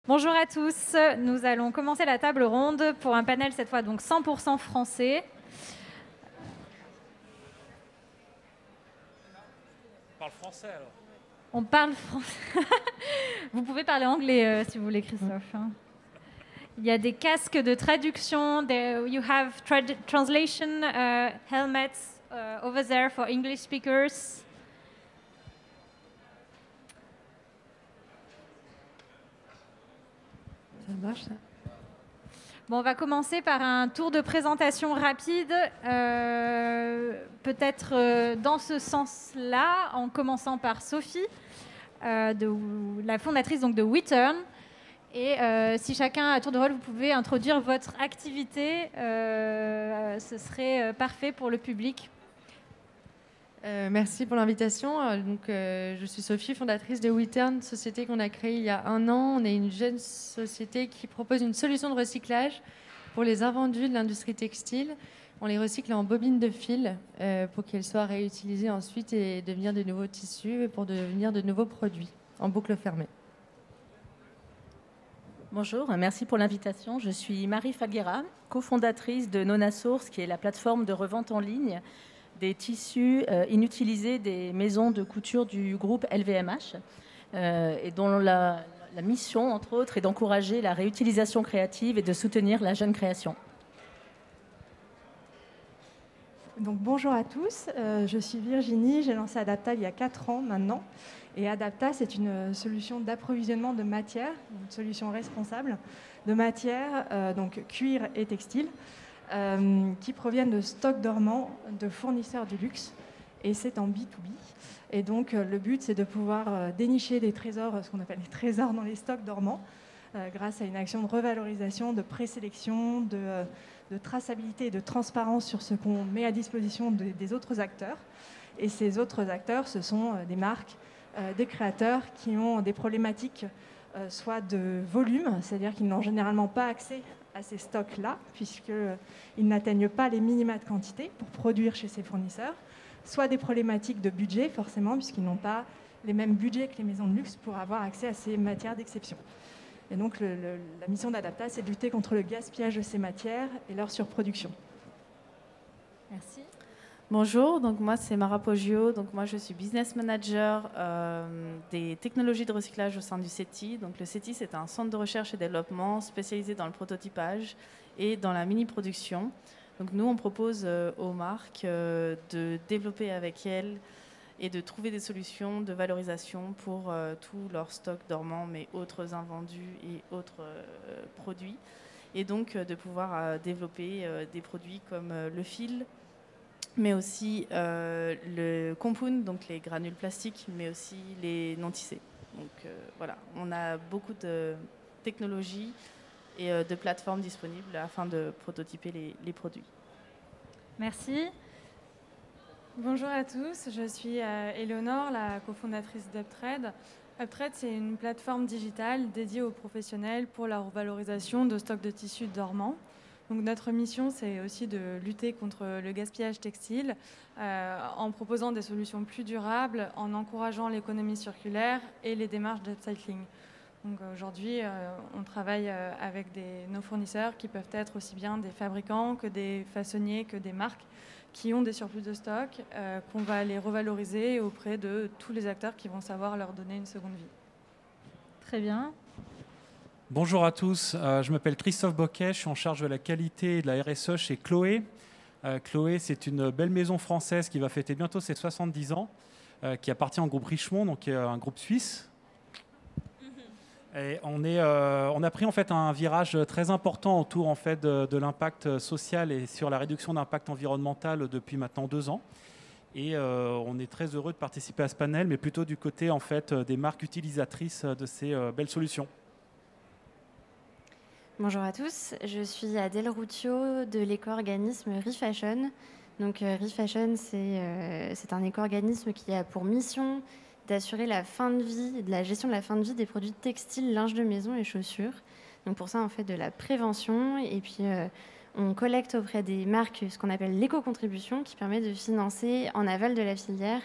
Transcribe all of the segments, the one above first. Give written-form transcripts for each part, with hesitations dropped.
Bonjour à tous, nous allons commencer la table ronde pour un panel cette fois donc 100% français. On parle français alors. On parle français. Vous pouvez parler anglais si vous voulez, Christophe. Il y a des casques de traduction. You have translation helmets over there for English speakers. Ça marche, ça. Bon, on va commencer par un tour de présentation rapide, peut-être dans ce sens-là, en commençant par Sophie, la fondatrice donc, de WeTurn. Et si chacun, à tour de rôle, vous pouvez introduire votre activité, ce serait parfait pour le public. Merci pour l'invitation. Je suis Sophie, fondatrice de WeTurn, société qu'on a créée il y a 1 an. On est une jeune société qui propose une solution de recyclage pour les invendus de l'industrie textile. On les recycle en bobines de fil pour qu'elles soient réutilisées ensuite et devenir de nouveaux tissus et pour devenir de nouveaux produits en boucle fermée. Bonjour, merci pour l'invitation. Je suis Marie Falguera, cofondatrice de Nona Source, qui est la plateforme de revente en ligne des tissus inutilisés des maisons de couture du groupe LVMH, et dont la mission, entre autres, est d'encourager la réutilisation créative et de soutenir la jeune création. Donc, bonjour à tous, je suis Virginie, j'ai lancé Adapta il y a 4 ans maintenant. Et Adapta, c'est une solution d'approvisionnement de matières, une solution responsable de matières, donc cuir et textile, qui proviennent de stocks dormants de fournisseurs du luxe. Et c'est en B2B. Et donc, le but, c'est de pouvoir dénicher des trésors, ce qu'on appelle les trésors dans les stocks dormants, grâce à une action de revalorisation, de présélection, de traçabilité et de transparence sur ce qu'on met à disposition des autres acteurs. Et ces autres acteurs, ce sont des marques, des créateurs qui ont des problématiques soit de volume, c'est-à-dire qu'ils n'ont généralement pas accès à ces stocks-là, puisqu'ils n'atteignent pas les minima de quantité pour produire chez ces fournisseurs, soit des problématiques de budget, forcément, puisqu'ils n'ont pas les mêmes budgets que les maisons de luxe pour avoir accès à ces matières d'exception. Et donc, la mission d'Adapta, c'est de lutter contre le gaspillage de ces matières et leur surproduction. Merci. Bonjour, donc moi c'est Mara Poggio, donc moi je suis business manager des technologies de recyclage au sein du CETI. Donc le CETI, c'est un centre de recherche et développement spécialisé dans le prototypage et dans la mini-production. Donc nous on propose aux marques de développer avec elles et de trouver des solutions de valorisation pour tous leurs stocks dormants mais autres invendus et autres produits. Et donc de pouvoir développer des produits comme le fil, mais aussi le compound, donc les granules plastiques, mais aussi les non tissés. Donc voilà, on a beaucoup de technologies et de plateformes disponibles afin de prototyper les produits. Merci. Bonjour à tous, je suis Éléonore, la cofondatrice d'Uptrade. Uptrade, c'est une plateforme digitale dédiée aux professionnels pour la revalorisation de stocks de tissus dormants. Donc notre mission, c'est aussi de lutter contre le gaspillage textile en proposant des solutions plus durables, en encourageant l'économie circulaire et les démarches d'upcycling. Donc aujourd'hui, on travaille avec nos fournisseurs qui peuvent être aussi bien des fabricants que des façonniers, que des marques qui ont des surplus de stock, qu'on va les revaloriser auprès de tous les acteurs qui vont savoir leur donner une seconde vie. Très bien. Bonjour à tous, je m'appelle Christophe Boquet, je suis en charge de la qualité et de la RSE chez Chloé. Chloé, c'est une belle maison française qui va fêter bientôt ses 70 ans, qui appartient au groupe Richemont, donc un groupe suisse. Et on a pris en fait un virage très important autour en fait de l'impact social et sur la réduction d'impact environnemental depuis maintenant 2 ans. Et on est très heureux de participer à ce panel, mais plutôt du côté en fait des marques utilisatrices de ces belles solutions. Bonjour à tous, je suis Adèle Routhiot de l'éco-organisme ReFashion. Donc ReFashion, c'est un éco-organisme qui a pour mission d'assurer la fin de vie, de la gestion de la fin de vie des produits textiles, linge de maison et chaussures. Donc pour ça, on fait de la prévention et puis on collecte auprès des marques ce qu'on appelle l'éco-contribution qui permet de financer en aval de la filière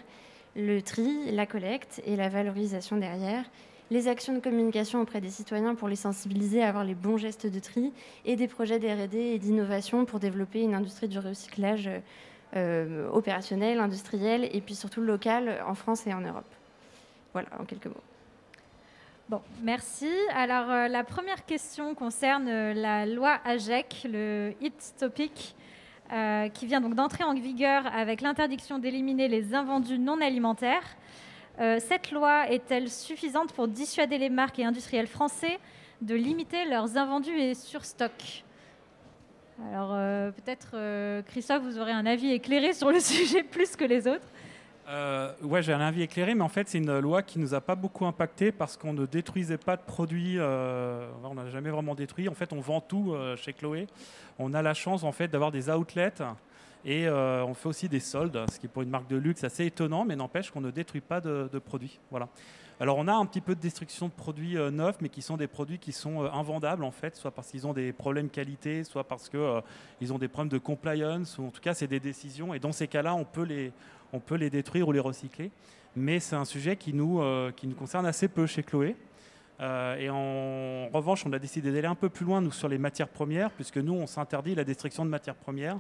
le tri, la collecte et la valorisation derrière. les actions de communication auprès des citoyens pour les sensibiliser à avoir les bons gestes de tri, et des projets d'R&D et d'innovation pour développer une industrie du recyclage opérationnelle, industrielle, et puis surtout locale en France et en Europe. Voilà, en quelques mots. Bon, merci. Alors, la première question concerne la loi AGEC, le hit topic, qui vient donc d'entrer en vigueur avec l'interdiction d'éliminer les invendus non alimentaires. Cette loi est-elle suffisante pour dissuader les marques et industriels français de limiter leurs invendus et surstocks? Alors, peut-être, Christophe, vous aurez un avis éclairé sur le sujet plus que les autres. Ouais, j'ai un avis éclairé, mais en fait, c'est une loi qui nous a pas beaucoup impacté parce qu'on ne détruisait pas de produits. On n'a jamais vraiment détruit. En fait, on vend tout chez Chloé. On a la chance en fait d'avoir des outlets et on fait aussi des soldes, ce qui pour une marque de luxe assez étonnant, mais n'empêche qu'on ne détruit pas de produits. Voilà. Alors, on a un petit peu de destruction de produits neufs, mais qui sont des produits qui sont invendables en fait, soit parce qu'ils ont des problèmes qualité, soit parce qu'ils ont des problèmes de compliance, ou en tout cas, c'est des décisions. Et dans ces cas-là, on peut les détruire ou les recycler. Mais c'est un sujet qui nous concerne assez peu chez Chloé. Et en revanche, on a décidé d'aller un peu plus loin nous, sur les matières premières, puisque nous, on s'interdit la destruction de matières premières.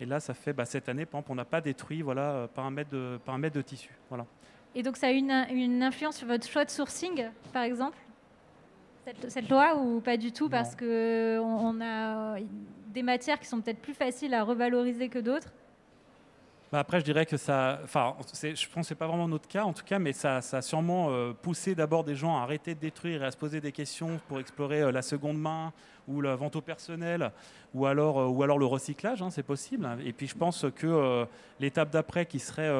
Et là, ça fait cette année, par exemple, on n'a pas détruit par un mètre de tissu. Voilà. Et donc, ça a une influence sur votre choix de sourcing, par exemple, cette loi, ou pas du tout, parce qu'on a des matières qui sont peut-être plus faciles à revaloriser que d'autres? Après, je dirais que ça... je pense que ce n'est pas vraiment notre cas, en tout cas, mais ça a sûrement poussé d'abord des gens à arrêter de détruire et à se poser des questions pour explorer la seconde main ou la vente au personnel ou alors le recyclage, c'est possible. Et puis, je pense que l'étape d'après, qui serait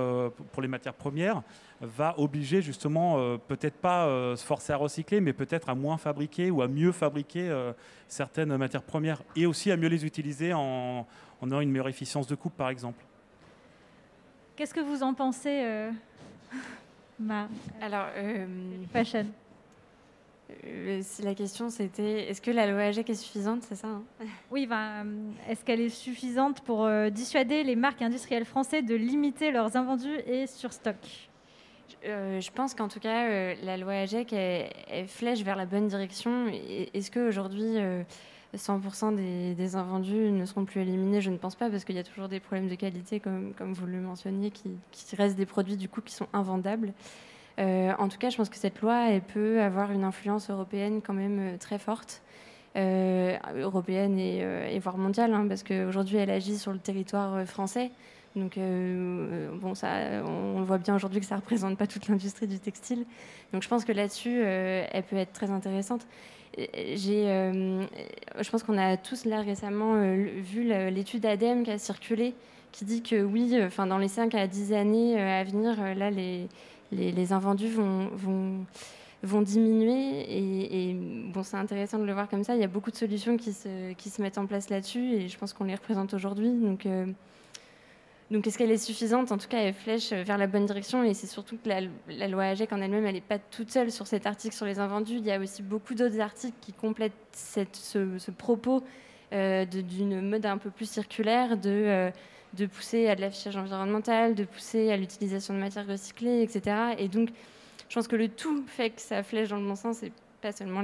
pour les matières premières, va obliger justement, peut-être pas se forcer à recycler, mais peut-être à moins fabriquer ou à mieux fabriquer certaines matières premières et aussi à mieux les utiliser en ayant une meilleure efficience de coupe, par exemple. Qu'est-ce que vous en pensez, Alors, Fashion? La question, c'était est-ce que la loi AGEC est suffisante, c'est ça Oui, est-ce qu'elle est suffisante pour dissuader les marques industrielles françaises de limiter leurs invendus et surstocks? Je pense qu'en tout cas, la loi AGEC, elle flèche vers la bonne direction. Est-ce qu'aujourd'hui, 100% des invendus ne seront plus éliminés? Je ne pense pas, parce qu'il y a toujours des problèmes de qualité, comme vous le mentionniez, qui restent des produits du coup qui sont invendables. En tout cas, je pense que cette loi, elle peut avoir une influence européenne quand même très forte, européenne et voire mondiale, parce qu'aujourd'hui, elle agit sur le territoire français. Donc, on voit bien aujourd'hui que ça ne représente pas toute l'industrie du textile. Donc, je pense que là-dessus, elle peut être très intéressante. Je pense qu'on a tous là récemment vu l'étude ADEME qui a circulé, qui dit que oui, dans les 5 à 10 années à venir, là, les invendus vont diminuer. Et c'est intéressant de le voir comme ça. Il y a beaucoup de solutions qui se mettent en place là-dessus, et je pense qu'on les représente aujourd'hui. Donc, est-ce qu'elle est suffisante? En tout cas, elle flèche vers la bonne direction, et c'est surtout que la loi AGEC en elle-même, elle n'est pas toute seule sur cet article sur les invendus. Il y a aussi beaucoup d'autres articles qui complètent ce propos d'une mode un peu plus circulaire, de pousser à de l'affichage environnemental, de pousser à l'utilisation de matières recyclées, etc. Et donc, je pense que le tout fait que ça flèche dans le bon sens, et pas seulement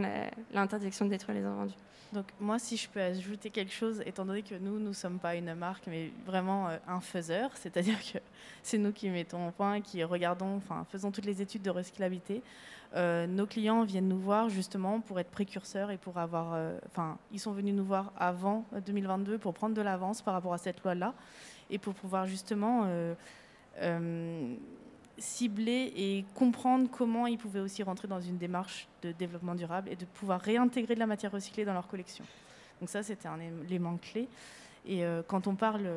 l'interdiction de détruire les invendus. Donc moi, si je peux ajouter quelque chose, étant donné que nous ne sommes pas une marque, mais vraiment un faiseur, c'est-à-dire que c'est nous qui mettons au point, qui faisons toutes les études de recyclabilité. Nos clients viennent nous voir justement pour être précurseurs et pour avoir... ils sont venus nous voir avant 2022 pour prendre de l'avance par rapport à cette loi-là, et pour pouvoir justement cibler et comprendre comment ils pouvaient aussi rentrer dans une démarche de développement durable et de pouvoir réintégrer de la matière recyclée dans leur collection. Donc ça, c'était un élément clé. Et quand on parle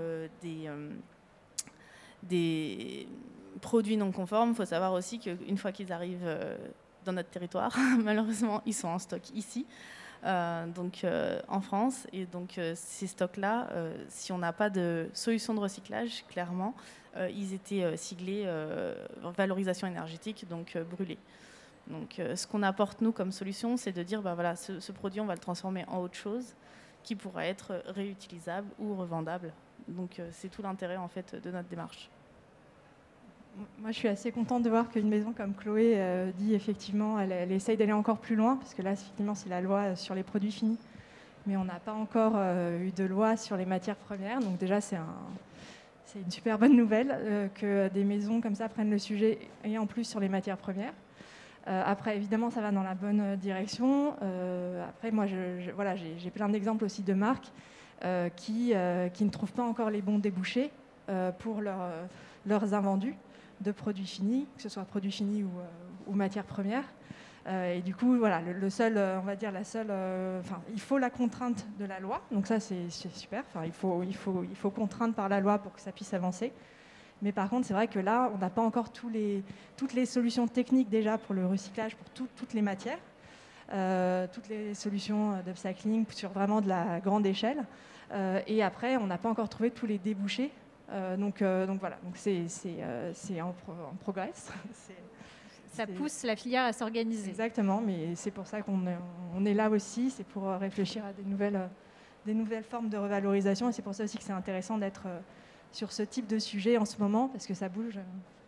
des produits non conformes, il faut savoir aussi qu'une fois qu'ils arrivent dans notre territoire, malheureusement, ils sont en stock ici, en France. Et donc ces stocks-là, si on n'a pas de solution de recyclage, clairement, ils étaient siglés valorisation énergétique, donc brûlés. Donc ce qu'on apporte nous comme solution, c'est de dire ce produit, on va le transformer en autre chose qui pourra être réutilisable ou revendable. Donc c'est tout l'intérêt en fait de notre démarche. Moi, je suis assez contente de voir qu'une maison comme Chloé dit effectivement, elle essaye d'aller encore plus loin, parce que là, effectivement, c'est la loi sur les produits finis. Mais on n'a pas encore eu de loi sur les matières premières. Donc déjà, c'est une super bonne nouvelle que des maisons comme ça prennent le sujet, et en plus sur les matières premières. Après, évidemment, ça va dans la bonne direction. Après, moi, voilà, j'ai plein d'exemples aussi de marques qui ne trouvent pas encore les bons débouchés pour leurs invendus de produits finis, que ce soit produits finis ou matières premières. Et du coup, voilà, on va dire il faut la contrainte de la loi. Donc ça, c'est super. Enfin, il faut contraindre par la loi pour que ça puisse avancer. Mais par contre, c'est vrai que là, on n'a pas encore toutes les solutions techniques déjà pour le recyclage, pour toutes les matières, toutes les solutions d'upcycling sur vraiment de la grande échelle. Et après, on n'a pas encore trouvé tous les débouchés. Donc voilà, donc c'est en progress. Ça pousse la filière à s'organiser. Exactement, mais c'est pour ça qu'on est là aussi, c'est pour réfléchir à des nouvelles formes de revalorisation, et c'est pour ça aussi que c'est intéressant d'être sur ce type de sujet en ce moment, parce que ça bouge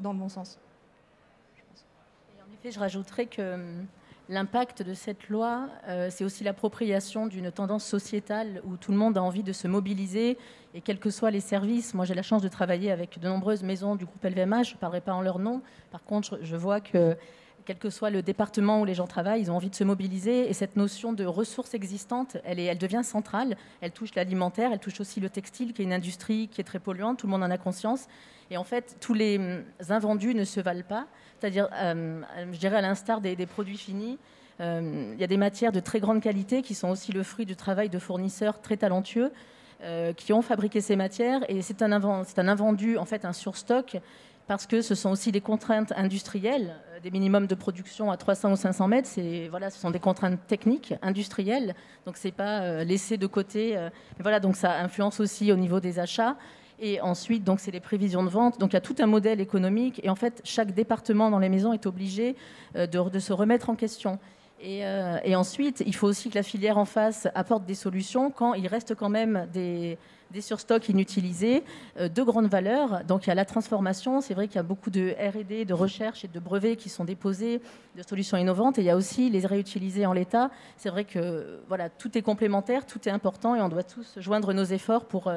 dans le bon sens. Et en effet, je rajouterais que l'impact de cette loi, c'est aussi l'appropriation d'une tendance sociétale où tout le monde a envie de se mobiliser, et quels que soient les services. Moi, j'ai la chance de travailler avec de nombreuses maisons du groupe LVMH, je ne parlerai pas en leur nom. Par contre, je vois que quel que soit le département où les gens travaillent, ils ont envie de se mobiliser. Et cette notion de ressources existantes, elle devient centrale. Elle touche l'alimentaire, elle touche aussi le textile, qui est une industrie qui est très polluante. Tout le monde en a conscience. Et en fait, tous les invendus ne se valent pas. C'est-à-dire, je dirais à l'instar des produits finis, il y a des matières de très grande qualité qui sont aussi le fruit du travail de fournisseurs très talentueux qui ont fabriqué ces matières. Et c'est un invendu, en fait, un surstock, parce que ce sont aussi des contraintes industrielles, des minimums de production à 300 ou 500 mètres. Ce sont des contraintes techniques, industrielles. Donc, ce n'est pas laissé de côté. Voilà, donc ça influence aussi au niveau des achats. Et ensuite, donc, c'est les prévisions de vente. Donc, il y a tout un modèle économique. Et en fait, chaque département dans les maisons est obligé de se remettre en question. Et ensuite, il faut aussi que la filière en face apporte des solutions quand il reste quand même des surstocks inutilisés de grande valeur. Donc, il y a la transformation. C'est vrai qu'il y a beaucoup de R&D, de recherche et de brevets qui sont déposés, de solutions innovantes. Et il y a aussi les réutiliser en l'état. C'est vrai que voilà, tout est complémentaire, tout est important, et on doit tous joindre nos efforts pour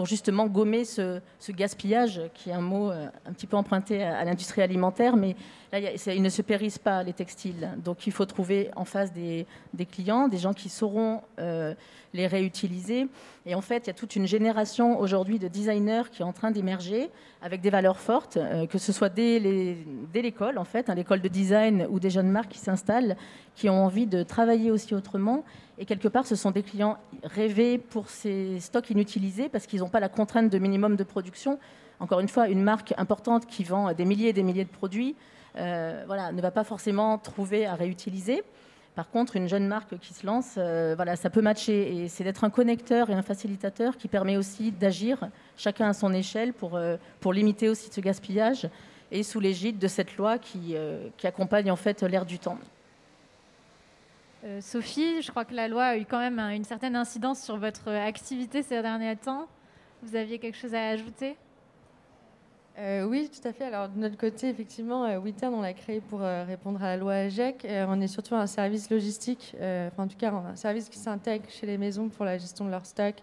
justement gommer ce gaspillage, qui est un mot un petit peu emprunté à l'industrie alimentaire. Mais là, ils ne se périssent pas, les textiles. Donc, il faut trouver en face des clients, des gens qui sauront les réutiliser. Et en fait, il y a toute une génération aujourd'hui de designers qui est en train d'émerger avec des valeurs fortes, que ce soit dès l'école, en fait, l'école de design, ou des jeunes marques qui s'installent, qui ont envie de travailler aussi autrement. Et quelque part, ce sont des clients rêvés pour ces stocks inutilisés, parce qu'ils n'ont pas la contrainte de minimum de production. Encore une fois, une marque importante qui vend des milliers et des milliers de produits ne va pas forcément trouver à réutiliser. Par contre, une jeune marque qui se lance, ça peut matcher. Et c'est d'être un connecteur et un facilitateur qui permet aussi d'agir, chacun à son échelle, pour limiter aussi ce gaspillage, et sous l'égide de cette loi qui accompagne en fait l'ère du temps. Sophie, je crois que la loi a eu quand même une certaine incidence sur votre activité ces derniers temps. Vous aviez quelque chose à ajouter ? Oui, tout à fait. Alors, de notre côté, effectivement, WeTurn, on l'a créé pour répondre à la loi AGEC. On est surtout un service logistique, en tout cas un service qui s'intègre chez les maisons pour la gestion de leur stock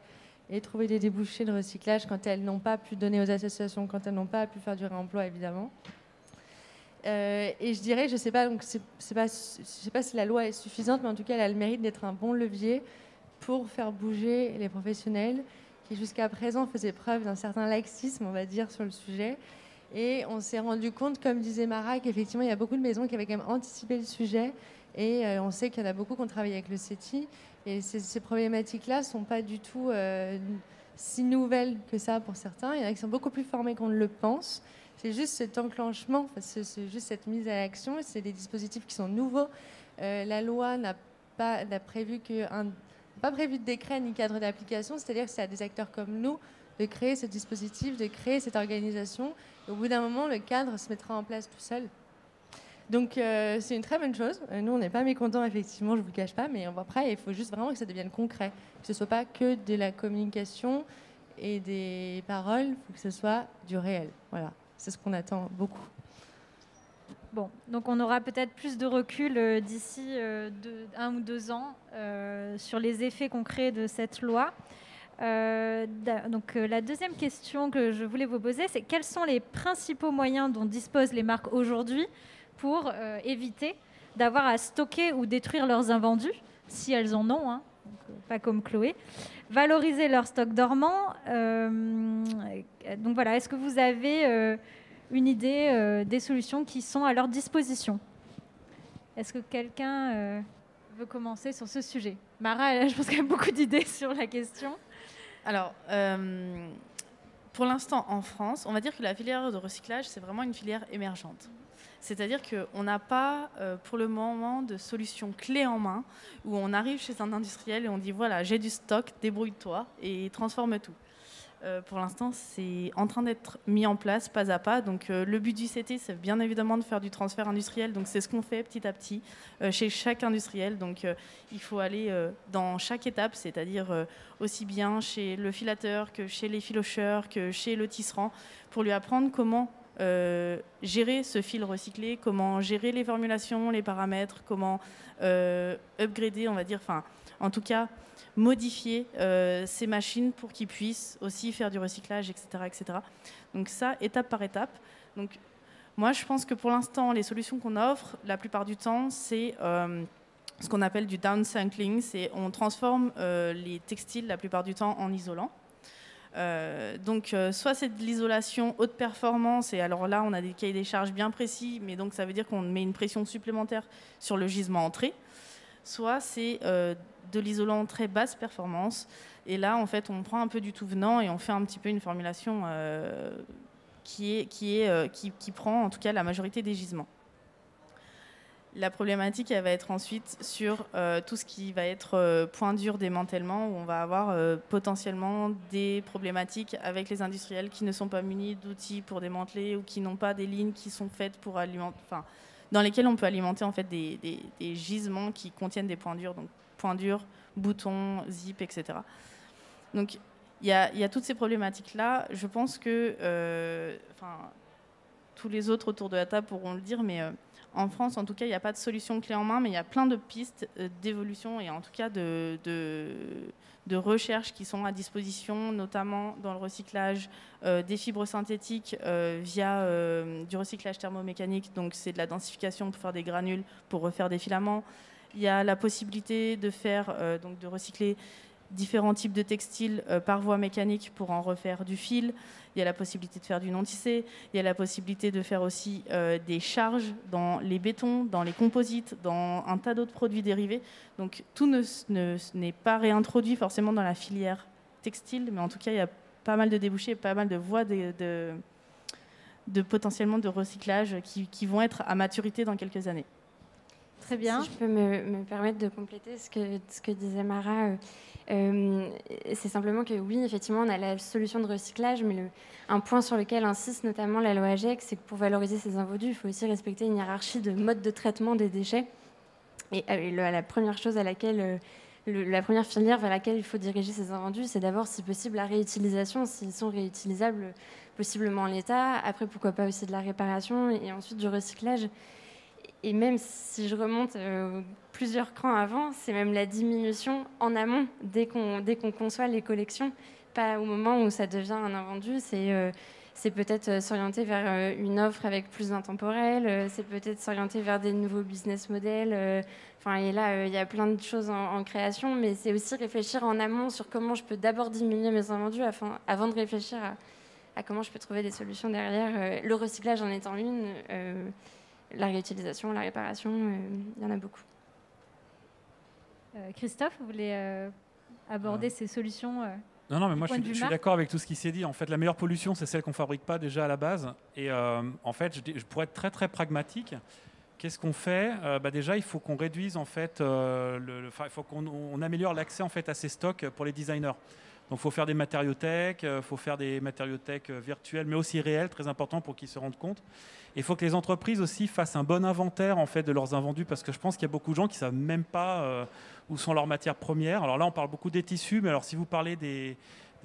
et trouver des débouchés de recyclage quand elles n'ont pas pu donner aux associations, quand elles n'ont pas pu faire du réemploi, évidemment. Et je dirais, je ne sais pas, donc je sais pas si la loi est suffisante, mais en tout cas, elle a le mérite d'être un bon levier pour faire bouger les professionnels qui jusqu'à présent faisaient preuve d'un certain laxisme, on va dire, sur le sujet. Et on s'est rendu compte, comme disait Mara, qu'effectivement, il y a beaucoup de maisons qui avaient quand même anticipé le sujet. Et on sait qu'il y en a beaucoup qui ont travaillé avec le CETI. Et ces problématiques-là ne sont pas du tout si nouvelles que ça pour certains. Il y en a qui sont beaucoup plus formés qu'on ne le pense. C'est juste cet enclenchement, c'est juste cette mise à l'action. C'est des dispositifs qui sont nouveaux. La loi n'a pas prévu de décret ni cadre d'application, c'est-à-dire que c'est à des acteurs comme nous de créer ce dispositif, de créer cette organisation. Et au bout d'un moment, le cadre se mettra en place tout seul. Donc c'est une très bonne chose. Nous, on n'est pas mécontents, effectivement, je ne vous le cache pas, mais après, il faut juste vraiment que ça devienne concret, que ce ne soit pas que de la communication et des paroles, il faut que ce soit du réel. Voilà. c'est ce qu'on attend beaucoup. Bon, donc on aura peut-être plus de recul d'ici 1 ou 2 ans sur les effets concrets de cette loi. Donc la deuxième question que je voulais vous poser, c'est quels sont les principaux moyens dont disposent les marques aujourd'hui pour éviter d'avoir à stocker ou détruire leurs invendus, si elles en ont, hein, donc, pas comme Chloé, valoriser leur stock dormant. Donc voilà, est-ce que vous avez une idée des solutions qui sont à leur disposition? Est-ce que quelqu'un veut commencer sur ce sujet? Mara, je pense qu'elle a beaucoup d'idées sur la question. Alors, pour l'instant, en France, on va dire que la filière de recyclage, c'est vraiment une filière émergente. C'est-à-dire qu'on n'a pas, pour le moment, de solution clé en main où on arrive chez un industriel et on dit voilà, j'ai du stock, débrouille-toi et transforme tout. Pour l'instant, c'est en train d'être mis en place pas à pas. Donc, le but du CT, c'est bien évidemment de faire du transfert industriel. Donc, c'est ce qu'on fait petit à petit chez chaque industriel. Donc, il faut aller dans chaque étape, c'est-à-dire aussi bien chez le filateur que chez les filocheurs, que chez le tisserand, pour lui apprendre comment gérer ce fil recyclé, comment gérer les formulations, les paramètres, comment upgrader, on va dire, enfin, en tout cas, modifier ces machines pour qu'ils puissent aussi faire du recyclage, etc., etc. Donc ça, étape par étape. Donc moi, je pense que pour l'instant, les solutions qu'on offre, la plupart du temps, c'est ce qu'on appelle du downcycling. C'est on transforme les textiles, la plupart du temps, en isolant. Donc, soit c'est de l'isolation haute performance, et alors là, on a des cahiers des charges bien précis, mais donc ça veut dire qu'on met une pression supplémentaire sur le gisement entrée. Soit c'est de l'isolant très basse performance, et là, en fait, on prend un peu du tout venant et on fait un petit peu une formulation qui prend en tout cas la majorité des gisements. La problématique, elle va être ensuite sur tout ce qui va être point dur démantèlement, où on va avoir potentiellement des problématiques avec les industriels qui ne sont pas munis d'outils pour démanteler ou qui n'ont pas des lignes qui sont faites pour alimenter, enfin, dans lesquelles on peut alimenter en fait des gisements qui contiennent des points durs, donc points durs, boutons, zip, etc. Donc il y a toutes ces problématiques-là. Je pense que, tous les autres autour de la table pourront le dire, mais en France, en tout cas, il n'y a pas de solution clé en main, mais il y a plein de pistes d'évolution et en tout cas de recherche qui sont à disposition, notamment dans le recyclage des fibres synthétiques via du recyclage thermomécanique. Donc, c'est de la densification pour faire des granules, pour refaire des filaments. Il y a la possibilité de faire, donc de recycler différents types de textiles par voie mécanique pour en refaire du fil. Il y a la possibilité de faire du non-tissé. Il y a la possibilité de faire aussi des charges dans les bétons, dans les composites, dans un tas d'autres produits dérivés. Donc tout n'est pas réintroduit forcément dans la filière textile, mais en tout cas, il y a pas mal de débouchés, pas mal de voies de potentiellement de recyclage qui vont être à maturité dans quelques années. Très bien. Si je peux me permettre de compléter ce que disait Mara, c'est simplement que oui, effectivement, on a la solution de recyclage, mais un point sur lequel insiste notamment la loi AGEC, c'est que pour valoriser ces invendus, il faut aussi respecter une hiérarchie de mode de traitement des déchets. Et la première chose à laquelle, la première filière vers laquelle il faut diriger ces invendus, c'est d'abord, si possible, la réutilisation, s'ils sont réutilisables, possiblement en l'état. Après, pourquoi pas aussi de la réparation et ensuite du recyclage. Et même si je remonte plusieurs crans avant, c'est même la diminution en amont, dès qu'on conçoit les collections, pas au moment où ça devient un invendu. C'est peut-être s'orienter vers une offre avec plus d'intemporel, c'est peut-être s'orienter vers des nouveaux business models. Et là, il y a plein de choses en création, mais c'est aussi réfléchir en amont sur comment je peux d'abord diminuer mes invendus avant de réfléchir à comment je peux trouver des solutions derrière. Le recyclage en étant une. La réutilisation, la réparation, il y en a beaucoup. Christophe, vous voulez aborder ces solutions Non, mais moi je suis d'accord avec tout ce qui s'est dit. En fait, la meilleure pollution, c'est celle qu'on ne fabrique pas déjà à la base. Et en fait, je pourrais être très très pragmatique. Qu'est-ce qu'on fait ? Déjà, il faut qu'on réduise en fait, il faut qu'on améliore l'accès en fait à ces stocks pour les designers. Donc, il faut faire des matériothèques, virtuelles, mais aussi réelles, très important pour qu'ils se rendent compte. Il faut que les entreprises aussi fassent un bon inventaire en fait, de leurs invendus, parce que je pense qu'il y a beaucoup de gens qui ne savent même pas où sont leurs matières premières. Alors là, on parle beaucoup des tissus, mais alors si vous parlez des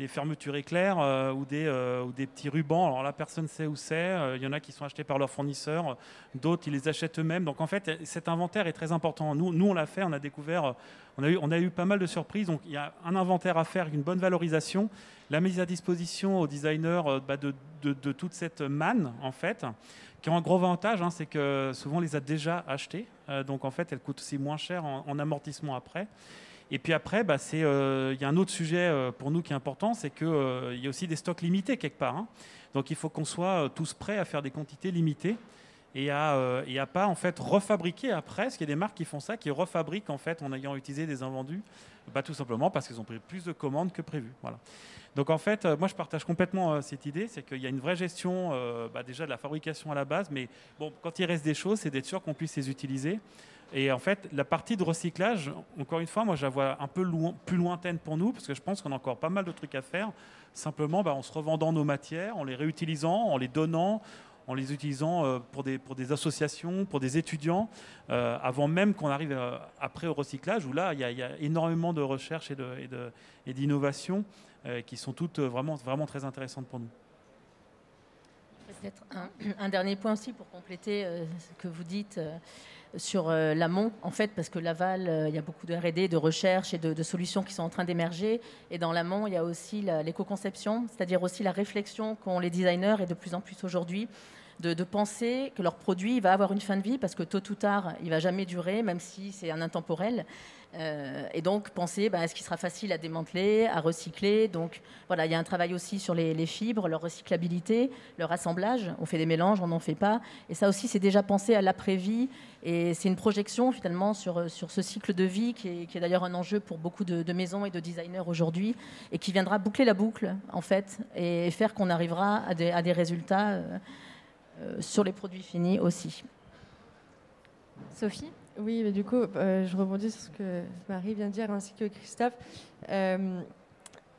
fermetures éclairs ou des petits rubans. Alors là, personne ne sait où c'est. Il y en a qui sont achetés par leurs fournisseurs, d'autres, ils les achètent eux-mêmes. Donc en fait, cet inventaire est très important. Nous on l'a fait, on a découvert, on a eu pas mal de surprises. Donc il y a un inventaire à faire, une bonne valorisation, la mise à disposition aux designers de toute cette manne, en fait, qui a un gros avantage, c'est que souvent on les a déjà achetées. Donc en fait, elles coûtent aussi moins cher en amortissement après. Et puis après, il y a un autre sujet pour nous qui est important, c'est qu'il y a aussi des stocks limités quelque part. Donc il faut qu'on soit tous prêts à faire des quantités limitées et à pas en fait refabriquer après. Parce qu'il y a des marques qui font ça, qui refabriquent en fait en ayant utilisé des invendus, tout simplement parce qu'ils ont pris plus de commandes que prévu. Voilà. Donc en fait, moi je partage complètement cette idée, c'est qu'il y a une vraie gestion déjà de la fabrication à la base, mais bon, quand il reste des choses, c'est d'être sûr qu'on puisse les utiliser. Et en fait, la partie de recyclage, encore une fois, moi je la vois un peu plus lointaine pour nous, parce que je pense qu'on a encore pas mal de trucs à faire, simplement en se revendant nos matières, en les réutilisant, en les donnant, en les utilisant pour des associations, pour des étudiants, avant même qu'on arrive après au recyclage, où là, il y a énormément de recherche et d'innovation qui sont toutes vraiment très intéressantes pour nous. Peut-être un dernier point aussi pour compléter ce que vous dites sur l'amont, en fait, parce que l'aval, il y a beaucoup de R&D, de recherche et de solutions qui sont en train d'émerger. Et dans l'amont, il y a aussi l'éco-conception, c'est-à-dire aussi la réflexion qu'ont les designers, et de plus en plus aujourd'hui, de penser que leur produit va avoir une fin de vie, parce que tôt ou tard, il ne va jamais durer, même si c'est un intemporel. Et donc, penser est-ce qu'il sera facile à démanteler, à recycler. Donc, voilà, il y a un travail aussi sur les fibres, leur recyclabilité, leur assemblage. On fait des mélanges, on n'en fait pas. Et ça aussi, c'est déjà pensé à l'après-vie. Et c'est une projection, finalement, sur ce cycle de vie qui est d'ailleurs un enjeu pour beaucoup de maisons et de designers aujourd'hui, et qui viendra boucler la boucle, en fait, et faire qu'on arrivera à des résultats sur les produits finis aussi. Sophie ? Oui, mais du coup, je rebondis sur ce que Marie vient de dire, ainsi que Christophe.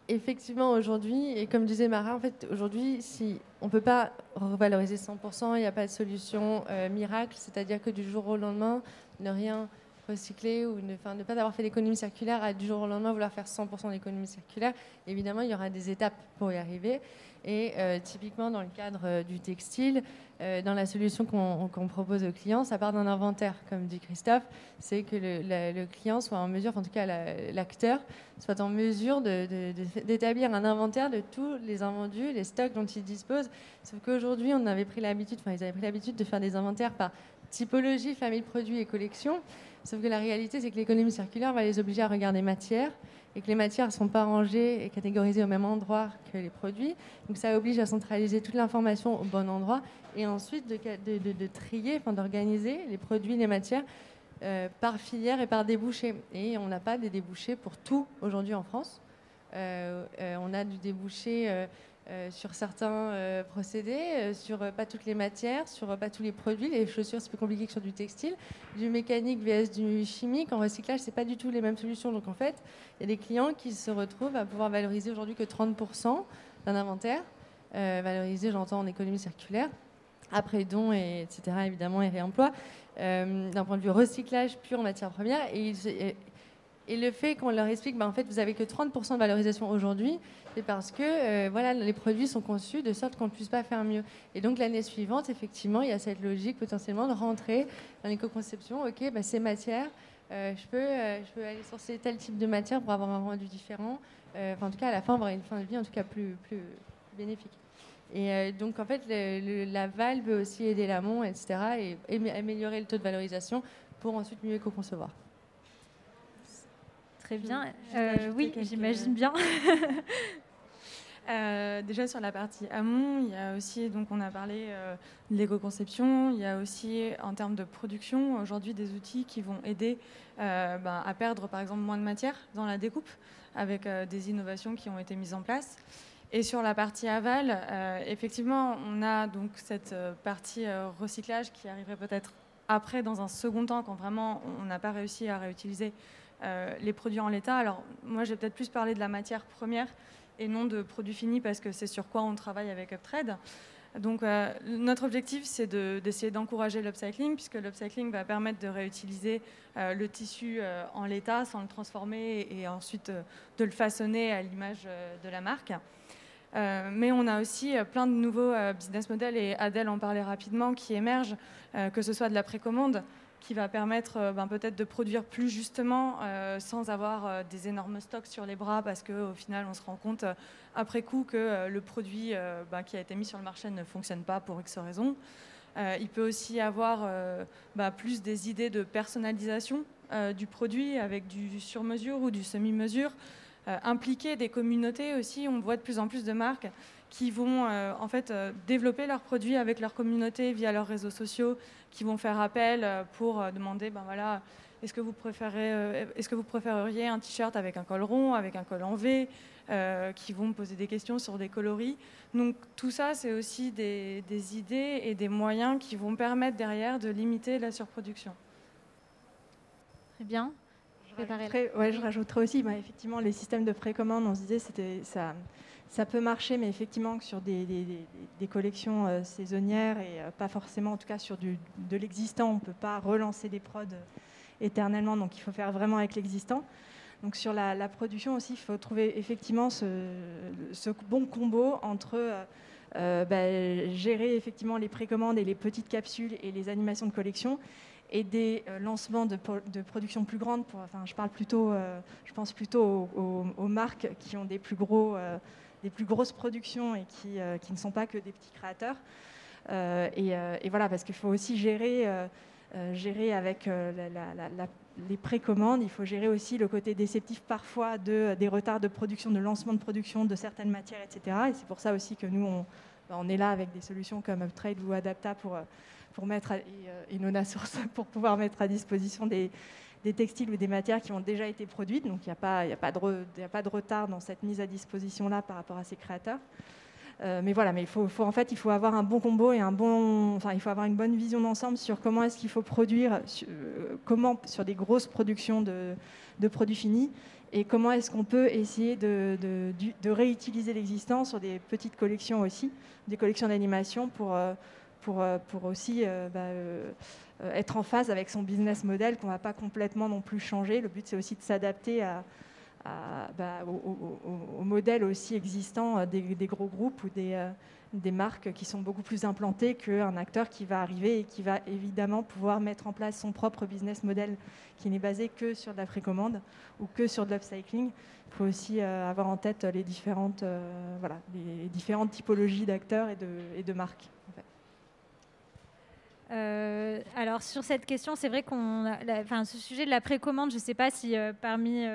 Effectivement, aujourd'hui, et comme disait Mara, en fait, aujourd'hui, si on ne peut pas revaloriser 100%, il n'y a pas de solution miracle, c'est-à-dire que du jour au lendemain, ne rien recycler ou ne pas avoir fait l'économie circulaire, à du jour au lendemain vouloir faire 100% d'économie circulaire. Évidemment, il y aura des étapes pour y arriver. Et typiquement, dans le cadre du textile, dans la solution qu'on propose aux clients, ça part d'un inventaire, comme dit Christophe, c'est que le client soit en mesure, en tout cas l'acteur, soit en mesure d'établir un inventaire de tous les invendus, les stocks dont il dispose. Sauf qu'aujourd'hui, ils avaient pris l'habitude de faire des inventaires par typologie, famille de produits et collection. Sauf que la réalité, c'est que l'économie circulaire va les obliger à regarder matière, et que les matières ne sont pas rangées et catégorisées au même endroit que les produits. Donc ça oblige à centraliser toute l'information au bon endroit, et ensuite de trier, d'organiser les produits, les matières par filière et par débouché. Et on n'a pas des débouchés pour tout aujourd'hui en France. On a du débouché sur certains procédés, sur pas toutes les matières, sur pas tous les produits. Les chaussures, c'est plus compliqué que sur du textile. Du mécanique vs du chimique. En recyclage, c'est pas du tout les mêmes solutions. Donc en fait, il y a des clients qui se retrouvent à pouvoir valoriser aujourd'hui que 30% d'un inventaire. Valoriser, j'entends, en économie circulaire. Après dons, etc., évidemment, et réemploi. D'un point de vue recyclage pur en matière première. Et le fait qu'on leur explique, en fait, vous avez que 30% de valorisation aujourd'hui, c'est parce que les produits sont conçus de sorte qu'on ne puisse pas faire mieux. Et donc l'année suivante, effectivement, il y a cette logique potentiellement de rentrer dans l'éco-conception. Ok, ces matières, je peux aller sourcer tel type de matière pour avoir un rendu différent. En tout cas, à la fin, on va avoir une fin de vie en tout cas plus bénéfique. Et donc, en fait, l'aval peut aussi aider l'amont, etc., et améliorer le taux de valorisation pour ensuite mieux éco-concevoir. Très bien. Oui, j'imagine bien. Déjà sur la partie amont, il y a aussi, donc on a parlé de l'éco-conception, il y a aussi en termes de production aujourd'hui des outils qui vont aider à perdre par exemple moins de matière dans la découpe avec des innovations qui ont été mises en place. Et sur la partie aval, effectivement, on a donc cette partie recyclage qui arriverait peut-être après dans un second temps quand vraiment on n'a pas réussi à réutiliser les produits en l'état. Alors moi, j'ai peut-être plus parlé de la matière première et non de produits finis parce que c'est sur quoi on travaille avec Uptrade. Donc, notre objectif, c'est d'essayer d'encourager l'upcycling, puisque l'upcycling va permettre de réutiliser le tissu en l'état sans le transformer et ensuite de le façonner à l'image de la marque. Mais on a aussi plein de nouveaux business models, et Adèle en parlait rapidement, qui émergent, que ce soit de la précommande, qui va permettre peut-être de produire plus justement sans avoir des énormes stocks sur les bras, parce qu'au final, on se rend compte après coup que le produit qui a été mis sur le marché ne fonctionne pas pour X raisons. Il peut aussi y avoir plus des idées de personnalisation du produit avec du sur-mesure ou du semi-mesure. Impliquer des communautés aussi, on voit de plus en plus de marques qui vont développer leurs produits avec leur communauté via leurs réseaux sociaux, qui vont faire appel pour demander est-ce que vous préféreriez un t-shirt avec un col rond, avec un col en V, qui vont poser des questions sur des coloris. Donc tout ça, c'est aussi des idées et des moyens qui vont permettre derrière de limiter la surproduction. Très bien. Je rajouterais aussi, effectivement, les systèmes de précommande, on se disait, ça peut marcher, mais effectivement que sur des collections saisonnières et pas forcément, en tout cas sur de l'existant, on ne peut pas relancer des prods éternellement, donc il faut faire vraiment avec l'existant. Donc sur la production aussi, il faut trouver effectivement ce bon combo entre gérer effectivement les précommandes et les petites capsules et les animations de collection, et des lancements de production plus grandes. Je pense plutôt aux marques qui ont des plus grosses productions et qui ne sont pas que des petits créateurs. Et voilà, parce qu'il faut aussi gérer avec les précommandes. Il faut gérer aussi le côté déceptif parfois des retards de production, de lancement de production de certaines matières, etc. Et c'est pour ça aussi que nous, on est là avec des solutions comme Uptrade ou Adapta pour mettre et Nonasource pour pouvoir mettre à disposition des textiles ou des matières qui ont déjà été produites. Donc il n'y a pas de retard dans cette mise à disposition-là par rapport à ces créateurs. Mais voilà, mais il faut avoir un bon combo et il faut avoir une bonne vision d'ensemble sur comment est-ce qu'il faut produire, sur des grosses productions de produits finis, et comment est-ce qu'on peut essayer de réutiliser l'existant sur des petites collections aussi, des collections d'animation pour aussi être en phase avec son business model, qu'on ne va pas complètement non plus changer. Le but, c'est aussi de s'adapter au modèle aussi existant des gros groupes ou des marques qui sont beaucoup plus implantées qu'un acteur qui va arriver et qui va évidemment pouvoir mettre en place son propre business model qui n'est basé que sur de la précommande ou que sur de l'upcycling. Il faut aussi avoir en tête les différentes typologies d'acteurs et de marques. En fait. Alors sur cette question, c'est vrai ce sujet de la précommande, je ne sais pas si parmi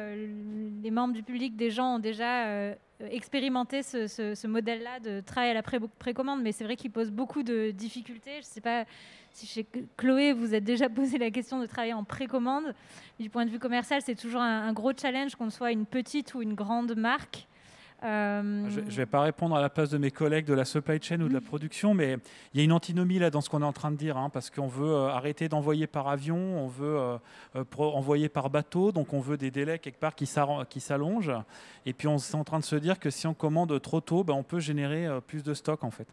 les membres du public, des gens ont déjà expérimenté ce modèle-là de travail à la précommande, mais c'est vrai qu'il pose beaucoup de difficultés. Je ne sais pas si chez Chloé, vous êtes déjà posé la question de travailler en précommande. Du point de vue commercial, c'est toujours un gros challenge, qu'on soit une petite ou une grande marque. Je ne vais pas répondre à la place de mes collègues de la supply chain ou de la production, mais il y a une antinomie là dans ce qu'on est en train de dire, parce qu'on veut arrêter d'envoyer par avion, on veut envoyer par bateau, donc on veut des délais quelque part qui s'allongent, et puis on est en train de se dire que si on commande trop tôt, on peut générer plus de stock en fait.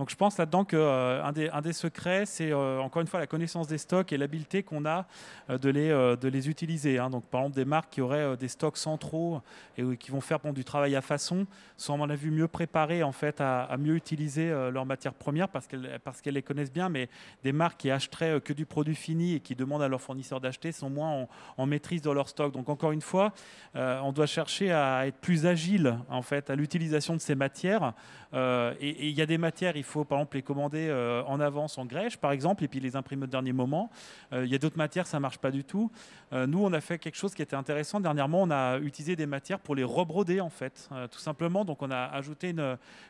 Donc je pense là-dedans qu'un des secrets, c'est encore une fois la connaissance des stocks et l'habileté qu'on a de les utiliser. Donc par exemple des marques qui auraient des stocks centraux et qui vont faire du travail à façon sont à mon avis mieux préparées en fait à mieux utiliser leurs matières premières parce qu'elles les connaissent bien. Mais des marques qui achèteraient que du produit fini et qui demandent à leurs fournisseurs d'acheter sont moins en maîtrise dans leur stock. Donc encore une fois, on doit chercher à être plus agile en fait à l'utilisation de ces matières. Et il y a des matières, il faut par exemple les commander en avance en grèche par exemple et puis les imprimer au dernier moment. Il y a d'autres matières, ça ne marche pas du tout. Nous, on a fait quelque chose qui était intéressant. Dernièrement, on a utilisé des matières pour les rebroder en fait, tout simplement. Donc on a ajouté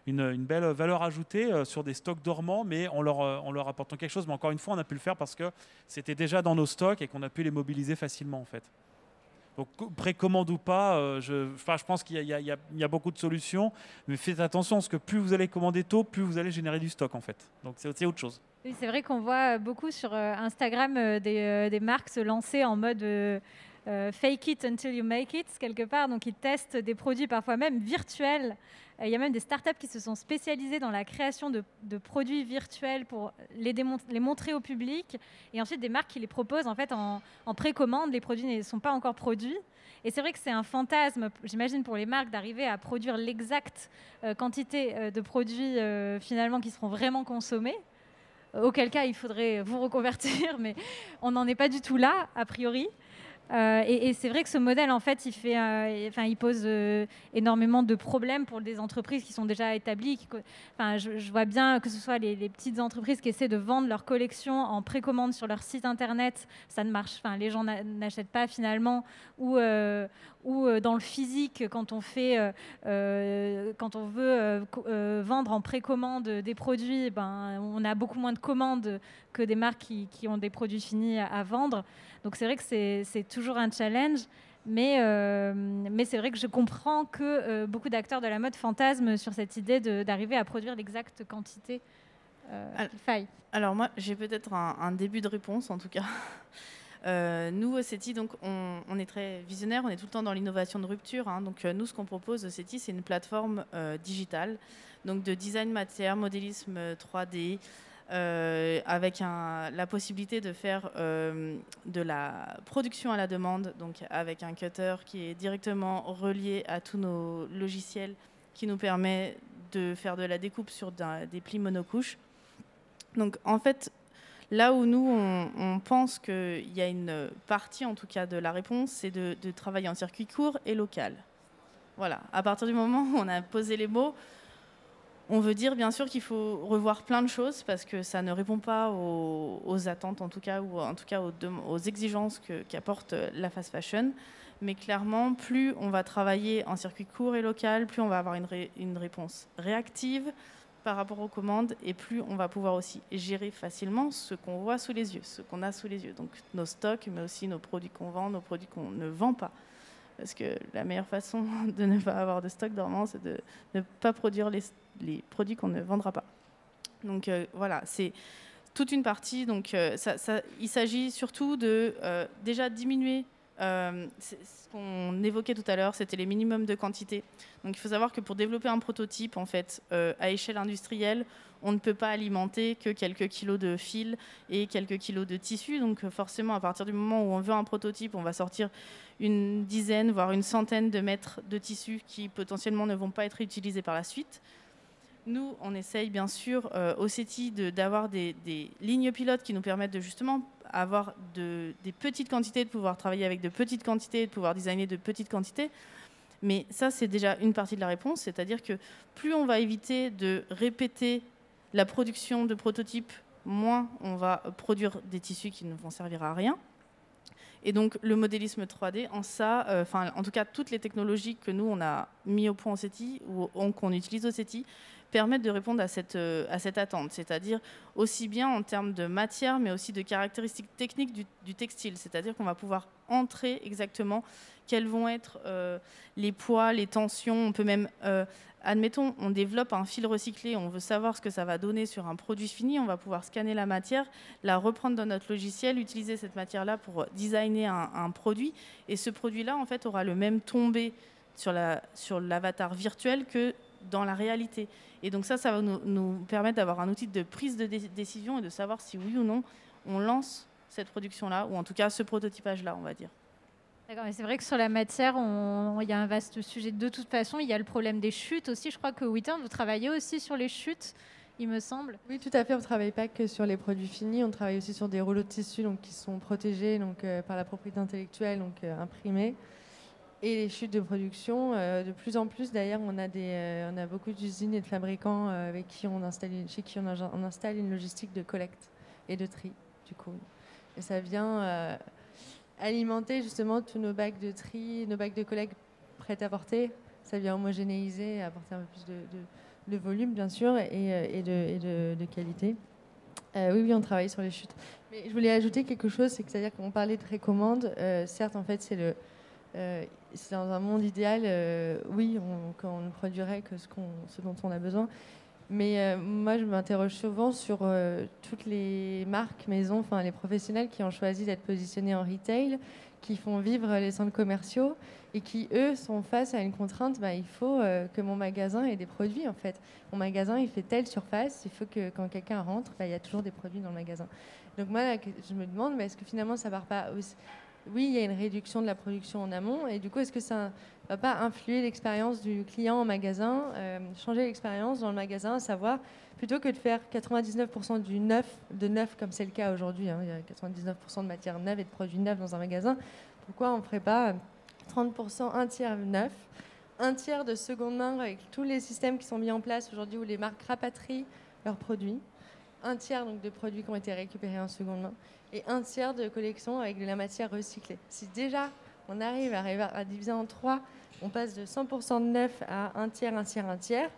une belle valeur ajoutée sur des stocks dormants, mais en leur apportant quelque chose. Mais encore une fois, on a pu le faire parce que c'était déjà dans nos stocks et qu'on a pu les mobiliser facilement en fait. Donc précommande ou pas, je pense qu'il y a beaucoup de solutions, mais faites attention parce que plus vous allez commander tôt, plus vous allez générer du stock en fait. Donc c'est autre chose. Oui, c'est vrai qu'on voit beaucoup sur Instagram des marques se lancer en mode fake it until you make it, quelque part. Donc, ils testent des produits parfois même virtuels. Il y a même des startups qui se sont spécialisées dans la création de produits virtuels pour les montrer au public. Et ensuite, des marques qui les proposent en fait en précommande. Les produits ne sont pas encore produits. Et c'est vrai que c'est un fantasme, j'imagine, pour les marques d'arriver à produire l'exacte quantité de produits finalement qui seront vraiment consommés. Auquel cas, il faudrait vous reconvertir, mais on n'en est pas du tout là, a priori. Et c'est vrai que ce modèle, en fait, il pose énormément de problèmes pour des entreprises qui sont déjà établies. Je vois bien que ce soit les petites entreprises qui essaient de vendre leur collection en précommande sur leur site internet, ça ne marche. Les gens n'achètent pas finalement. Ou dans le physique, quand on veut vendre en précommande des produits, on a beaucoup moins de commandes que des marques qui ont des produits finis à vendre. Donc c'est vrai que c'est toujours un challenge, mais c'est vrai que je comprends que beaucoup d'acteurs de la mode fantasment sur cette idée d'arriver à produire l'exacte quantité qu'il faille. Alors moi, j'ai peut-être un début de réponse en tout cas. Nous, au CETI, donc, on est très visionnaire, on est tout le temps dans l'innovation de rupture. Donc nous, ce qu'on propose au CETI, c'est une plateforme digitale, donc de design matière, modélisme 3D, avec la possibilité de faire de la production à la demande, donc avec un cutter qui est directement relié à tous nos logiciels, qui nous permet de faire de la découpe sur des plis monocouches. Donc en fait, là où nous, on pense qu'il y a une partie, en tout cas, de la réponse, c'est de travailler en circuit court et local. Voilà. À partir du moment où on a posé les mots, on veut dire, bien sûr, qu'il faut revoir plein de choses parce que ça ne répond pas aux attentes, en tout cas, ou en tout cas aux exigences qu'apporte la fast fashion. Mais clairement, plus on va travailler en circuit court et local, plus on va avoir une réponse réactive par rapport aux commandes, et plus on va pouvoir aussi gérer facilement ce qu'on voit sous les yeux, ce qu'on a sous les yeux. Donc nos stocks, mais aussi nos produits qu'on vend, nos produits qu'on ne vend pas. Parce que la meilleure façon de ne pas avoir de stock dormant, c'est de ne pas produire les produits qu'on ne vendra pas. Donc voilà, c'est toute une partie. Donc il s'agit surtout de déjà diminuer ce qu'on évoquait tout à l'heure, c'était les minimums de quantité. Donc il faut savoir que pour développer un prototype, en fait, à échelle industrielle, on ne peut pas alimenter que quelques kilos de fil et quelques kilos de tissu. Donc forcément, à partir du moment où on veut un prototype, on va sortir une dizaine, voire une centaine de mètres de tissu qui potentiellement ne vont pas être utilisés par la suite. Nous, on essaye bien sûr au CETI d'avoir des lignes pilotes qui nous permettent de justement avoir des petites quantités, de pouvoir travailler avec de petites quantités, de pouvoir designer de petites quantités. Mais ça, c'est déjà une partie de la réponse, c'est-à-dire que plus on va éviter de répéter la production de prototypes, moins on va produire des tissus qui ne vont servir à rien. Et donc le modélisme 3D, en tout cas toutes les technologies que nous on a mis au point au CETI ou qu'on utilise au CETI permettent de répondre à cette attente, c'est-à-dire aussi bien en termes de matière, mais aussi de caractéristiques techniques du textile, c'est-à-dire qu'on va pouvoir entrer exactement quels vont être les poids, les tensions. On peut même, admettons, on développe un fil recyclé, on veut savoir ce que ça va donner sur un produit fini, on va pouvoir scanner la matière, la reprendre dans notre logiciel, utiliser cette matière-là pour designer un produit, et ce produit-là, en fait, aura le même tombé sur l'avatar virtuel que dans la réalité. Et donc ça va nous permettre d'avoir un outil de prise de décision et de savoir si oui ou non on lance cette production-là, ou en tout cas ce prototypage-là, on va dire. D'accord, mais c'est vrai que sur la matière, il y a un vaste sujet de toute façon. Il y a le problème des chutes aussi. Je crois que Witurn, vous travaillez aussi sur les chutes, il me semble. Oui, tout à fait. On ne travaille pas que sur les produits finis. On travaille aussi sur des rouleaux de tissu qui sont protégés par la propriété intellectuelle, imprimés. Et les chutes de production, de plus en plus, d'ailleurs, on a beaucoup d'usines et de fabricants chez qui on installe une logistique de collecte et de tri, du coup. Et ça vient alimenter justement tous nos bacs de tri, nos bacs de collecte prêts à porter. Ça vient homogénéiser, apporter un peu plus de volume, bien sûr, et de qualité. Oui, on travaille sur les chutes. Mais je voulais ajouter quelque chose, c'est-à-dire qu'on parlait de précommande. Certes, en fait, c'est dans un monde idéal, oui, on ne produirait que ce dont on a besoin. Mais moi, je m'interroge souvent sur toutes les marques, maisons, enfin les professionnels qui ont choisi d'être positionnés en retail, qui font vivre les centres commerciaux et qui, eux, sont face à une contrainte. Il faut que mon magasin ait des produits, en fait. Mon magasin, il fait telle surface, il faut que quand quelqu'un rentre, il y a toujours des produits dans le magasin. Donc moi, là, je me demande, mais est-ce que finalement, ça ne part pas aussi... Oui, il y a une réduction de la production en amont, et du coup, est-ce que ça ne va pas influer l'expérience du client en magasin, changer l'expérience dans le magasin, à savoir, plutôt que de faire 99% de neuf, comme c'est le cas aujourd'hui, il y a 99% de matière neuve et de produits neufs dans un magasin, pourquoi on ne ferait pas 30%, un tiers neuf, un tiers de seconde main avec tous les systèmes qui sont mis en place aujourd'hui où les marques rapatrient leurs produits, un tiers donc, de produits qui ont été récupérés en seconde main, et un tiers de collection avec de la matière recyclée. Si déjà on arrive à diviser en 3, on passe de 100% de neuf à un tiers, un tiers, un tiers.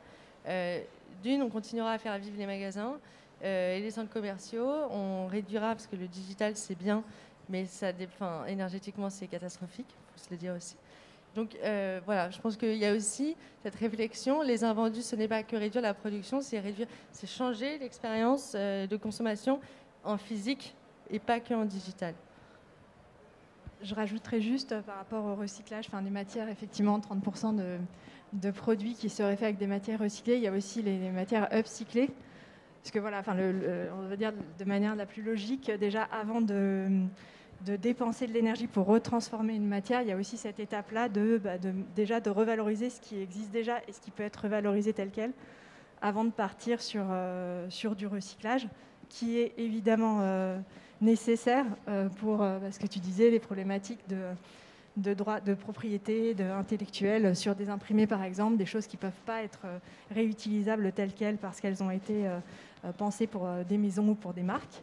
D'une, on continuera à faire vivre les magasins et les centres commerciaux. On réduira, parce que le digital c'est bien, mais énergétiquement c'est catastrophique, il faut se le dire aussi. Donc voilà, je pense qu'il y a aussi cette réflexion. Les invendus, ce n'est pas que réduire la production, c'est changer l'expérience de consommation en physique et pas que en digital. Je rajouterais juste par rapport au recyclage, des matières, effectivement, 30% de produits qui seraient faits avec des matières recyclées. Il y a aussi les matières upcyclées. Parce que voilà, on va dire de manière la plus logique, déjà avant de dépenser de l'énergie pour retransformer une matière, il y a aussi cette étape-là déjà de revaloriser ce qui existe déjà et ce qui peut être revalorisé tel quel, avant de partir sur du recyclage, qui est évidemment nécessaire pour ce que tu disais, les problématiques de droit de propriété, intellectuelle sur des imprimés par exemple, des choses qui ne peuvent pas être réutilisables telles quelles parce qu'elles ont été pensées pour des maisons ou pour des marques.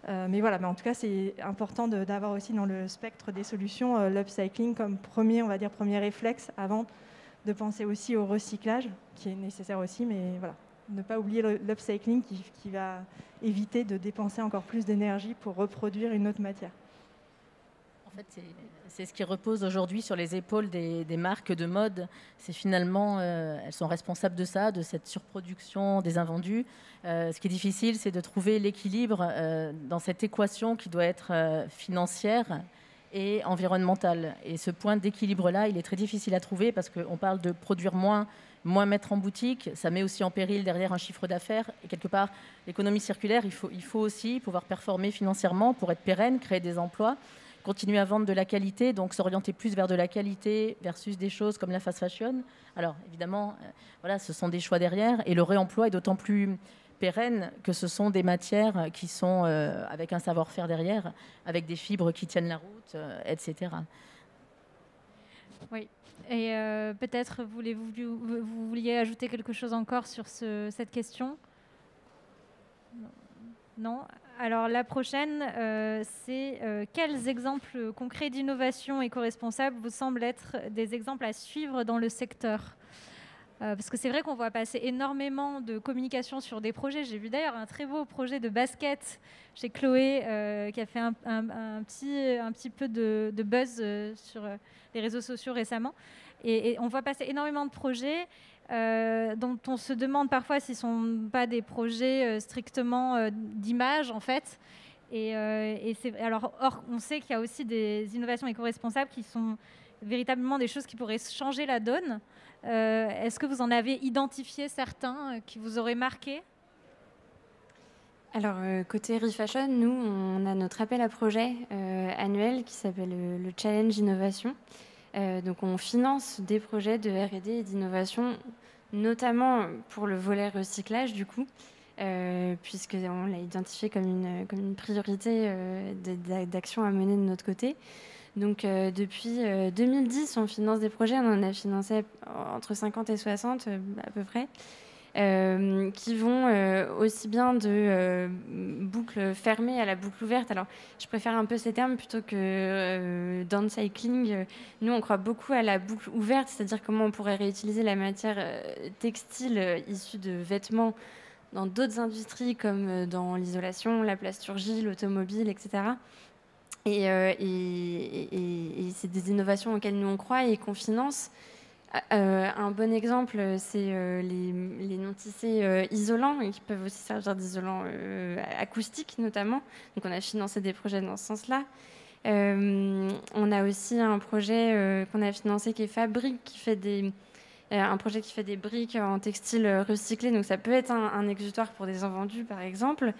Mais en tout cas, c'est important d'avoir aussi dans le spectre des solutions l'upcycling comme premier réflexe avant de penser aussi au recyclage, qui est nécessaire aussi, mais voilà. Ne pas oublier l'upcycling qui va éviter de dépenser encore plus d'énergie pour reproduire une autre matière. En fait, c'est ce qui repose aujourd'hui sur les épaules des marques de mode. C'est finalement, elles sont responsables de ça, de cette surproduction des invendus. Ce qui est difficile, c'est de trouver l'équilibre dans cette équation qui doit être financière et environnementale. Et ce point d'équilibre-là, il est très difficile à trouver parce qu'on parle de produire moins mettre en boutique, ça met aussi en péril derrière un chiffre d'affaires. Et quelque part, l'économie circulaire, il faut aussi pouvoir performer financièrement pour être pérenne, créer des emplois, continuer à vendre de la qualité, donc s'orienter plus vers de la qualité versus des choses comme la fast fashion. Alors évidemment, ce sont des choix derrière. Et le réemploi est d'autant plus pérenne que ce sont des matières qui sont avec un savoir-faire derrière, avec des fibres qui tiennent la route, etc. Oui. Et peut-être vous vouliez ajouter quelque chose encore sur cette question ? Non ? Alors la prochaine, c'est quels exemples concrets d'innovation éco-responsable vous semblent être des exemples à suivre dans le secteur ? Parce que c'est vrai qu'on voit passer énormément de communication sur des projets. J'ai vu d'ailleurs un très beau projet de basket chez Chloé qui a fait un petit peu de buzz sur les réseaux sociaux récemment. Et on voit passer énormément de projets dont on se demande parfois s'ils ne sont pas des projets strictement d'image, en fait. Or, on sait qu'il y a aussi des innovations éco-responsables qui sont véritablement des choses qui pourraient changer la donne. Est-ce que vous en avez identifié certains qui vous auraient marqué ? Alors, côté ReFashion, nous, on a notre appel à projet annuel qui s'appelle le Challenge Innovation. Donc, on finance des projets de R&D et d'innovation, notamment pour le volet recyclage, du coup, puisqu'on l'a identifié comme une priorité d'action à mener de notre côté. Donc, depuis 2010, on finance des projets. On en a financé entre 50 et 60 à peu près, qui vont aussi bien de boucle fermée à la boucle ouverte. Alors, je préfère un peu ces termes plutôt que downcycling. Nous, on croit beaucoup à la boucle ouverte, c'est-à-dire comment on pourrait réutiliser la matière textile issue de vêtements dans d'autres industries comme dans l'isolation, la plasturgie, l'automobile, etc. Et c'est des innovations auxquelles nous on croit et qu'on finance Un bon exemple, c'est les non-tissés isolants, qui peuvent aussi servir d'isolants acoustiques notamment. Donc on a financé des projets dans ce sens-là. On a aussi un projet qu'on a financé qui est Fabrique, un projet qui fait des briques en textile recyclé. Donc ça peut être un exutoire pour des invendus, par exemple.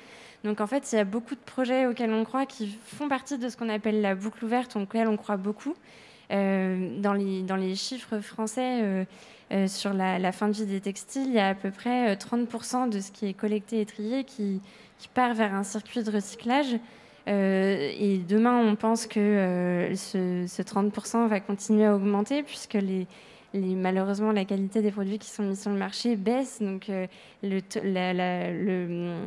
Donc en fait, il y a beaucoup de projets auxquels on croit qui font partie de ce qu'on appelle la boucle ouverte, auquel on croit beaucoup. Dans les chiffres français, sur la fin de vie des textiles, il y a à peu près 30% de ce qui est collecté et trié qui part vers un circuit de recyclage. Et demain, on pense que ce 30% va continuer à augmenter puisque malheureusement, la qualité des produits qui sont mis sur le marché baisse. Donc,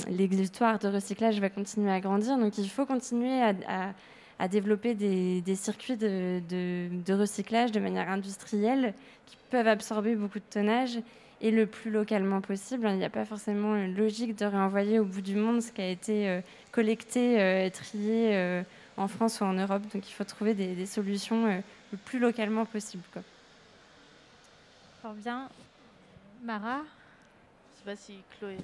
l'exutoire de recyclage va continuer à grandir. Donc, il faut continuer à développer des circuits de recyclage de manière industrielle qui peuvent absorber beaucoup de tonnage et le plus localement possible. Il n'y a pas forcément une logique de réenvoyer au bout du monde ce qui a été collecté, trié en France ou en Europe. Donc il faut trouver des solutions le plus localement possible, quoi. Fort bien. Mara? Je sais pas si Chloé...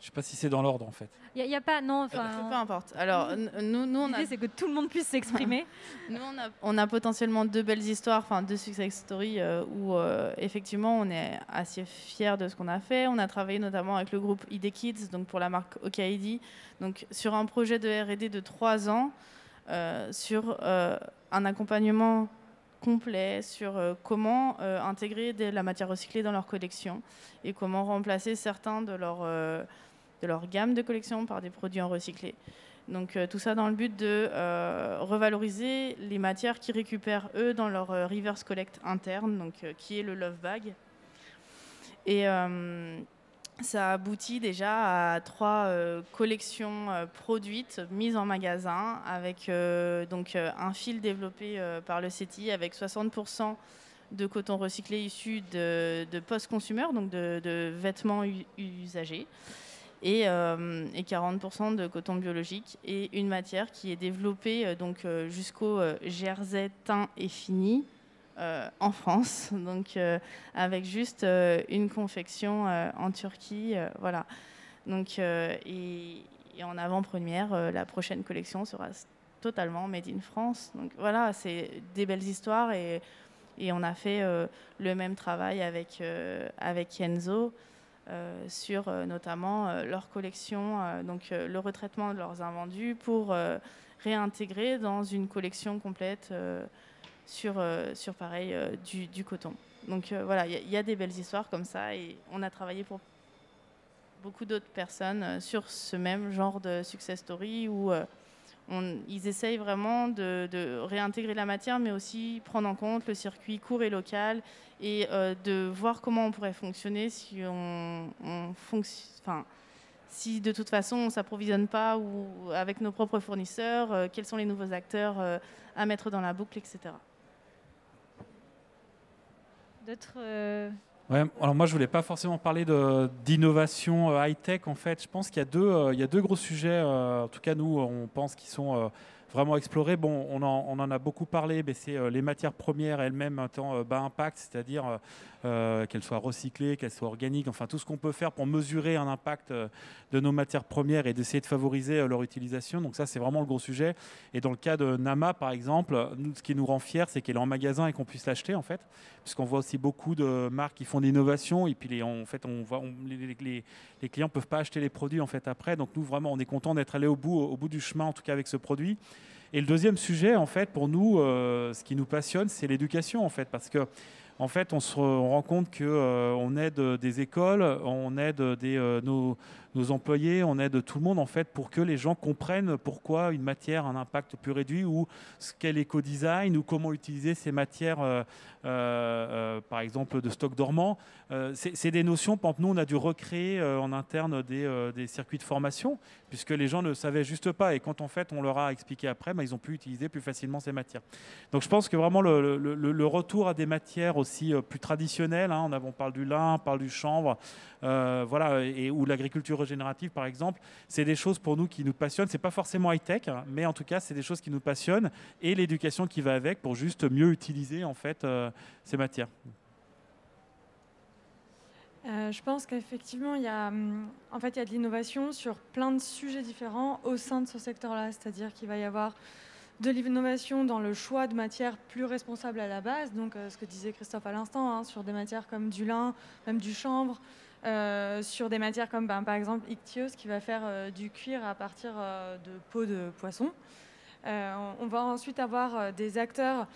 Je sais pas si c'est dans l'ordre en fait. Il y a pas, non, peu importe. Alors, nous on a... L'idée, c'est que tout le monde puisse s'exprimer. Nous, on a potentiellement 2 belles histoires, enfin 2 success stories où effectivement on est assez fiers de ce qu'on a fait. On a travaillé notamment avec le groupe ID Kids, donc pour la marque OKID, donc sur un projet de R&D de 3 ans, sur un accompagnement complet sur comment intégrer de la matière recyclée dans leur collection et comment remplacer certains de leur gamme de collection par des produits en recyclé. Donc tout ça dans le but de revaloriser les matières qu'ils récupèrent eux dans leur reverse collect interne, donc qui est le Love Bag. Et ça aboutit déjà à 3 collections produites, mises en magasin, avec donc un fil développé par le CETI avec 60% de coton recyclé issu de post-consumer, donc de vêtements usagés, et 40% de coton biologique, et une matière qui est développée donc jusqu'au jersey teint et fini en France, donc avec juste une confection en Turquie, voilà. Donc et en avant-première, la prochaine collection sera totalement made in France. Donc voilà, c'est des belles histoires et on a fait le même travail avec Kenzo sur notamment leur collection, donc le retraitement de leurs invendus pour réintégrer dans une collection complète sur pareil du coton. Donc voilà, il y a des belles histoires comme ça et on a travaillé pour beaucoup d'autres personnes sur ce même genre de success story où ils essayent vraiment de réintégrer la matière, mais aussi prendre en compte le circuit court et local et de voir comment on pourrait fonctionner si si de toute façon on ne s'approvisionne pas ou avec nos propres fournisseurs, quels sont les nouveaux acteurs à mettre dans la boucle, etc. D'autres Ouais, alors moi je voulais pas forcément parler d'innovation high-tech en fait. Je pense qu'il y a deux gros sujets, en tout cas nous on pense qu'ils sont vraiment explorés. Bon, on en a beaucoup parlé, mais c'est les matières premières elles-mêmes étant bas impact, c'est-à-dire qu'elles soient recyclées, qu'elles soient organiques, enfin tout ce qu'on peut faire pour mesurer un impact de nos matières premières et d'essayer de favoriser leur utilisation. Donc ça c'est vraiment le gros sujet. Et dans le cas de Nama par exemple, nous, ce qui nous rend fiers, c'est qu'elle est en magasin et qu'on puisse l'acheter en fait, puisqu'on voit aussi beaucoup de marques qui font d'innovation et puis les clients peuvent pas acheter les produits en fait après. Donc nous vraiment on est content d'être allé au bout du chemin en tout cas avec ce produit. Et le deuxième sujet en fait pour nous, ce qui nous passionne, c'est l'éducation en fait, parce que en fait, on rend compte qu'on aide des écoles, on aide nos employés, on aide tout le monde en fait pour que les gens comprennent pourquoi une matière a un impact plus réduit ou ce qu'est l'éco-design ou comment utiliser ces matières, par exemple de stock dormant. C'est des notions, par exemple, nous on a dû recréer en interne des circuits de formation puisque les gens ne savaient juste pas et quand en fait on leur a expliqué après, ils ont pu utiliser plus facilement ces matières. Donc je pense que vraiment le retour à des matières aussi plus traditionnelles, hein, on parle du lin, on parle du chanvre, voilà, ou l'agriculture régénérative par exemple, c'est des choses pour nous qui nous passionnent. C'est pas forcément high-tech, hein, mais en tout cas c'est des choses qui nous passionnent et l'éducation qui va avec pour juste mieux utiliser en fait ces matières. Je pense qu'effectivement, il y a de l'innovation sur plein de sujets différents au sein de ce secteur-là. C'est-à-dire qu'il va y avoir de l'innovation dans le choix de matières plus responsables à la base. Donc, ce que disait Christophe à l'instant, hein, sur des matières comme du lin, même du chanvre, sur des matières comme, par exemple, Ichthyosis, qui va faire du cuir à partir de peau de poisson. On va ensuite avoir des acteurs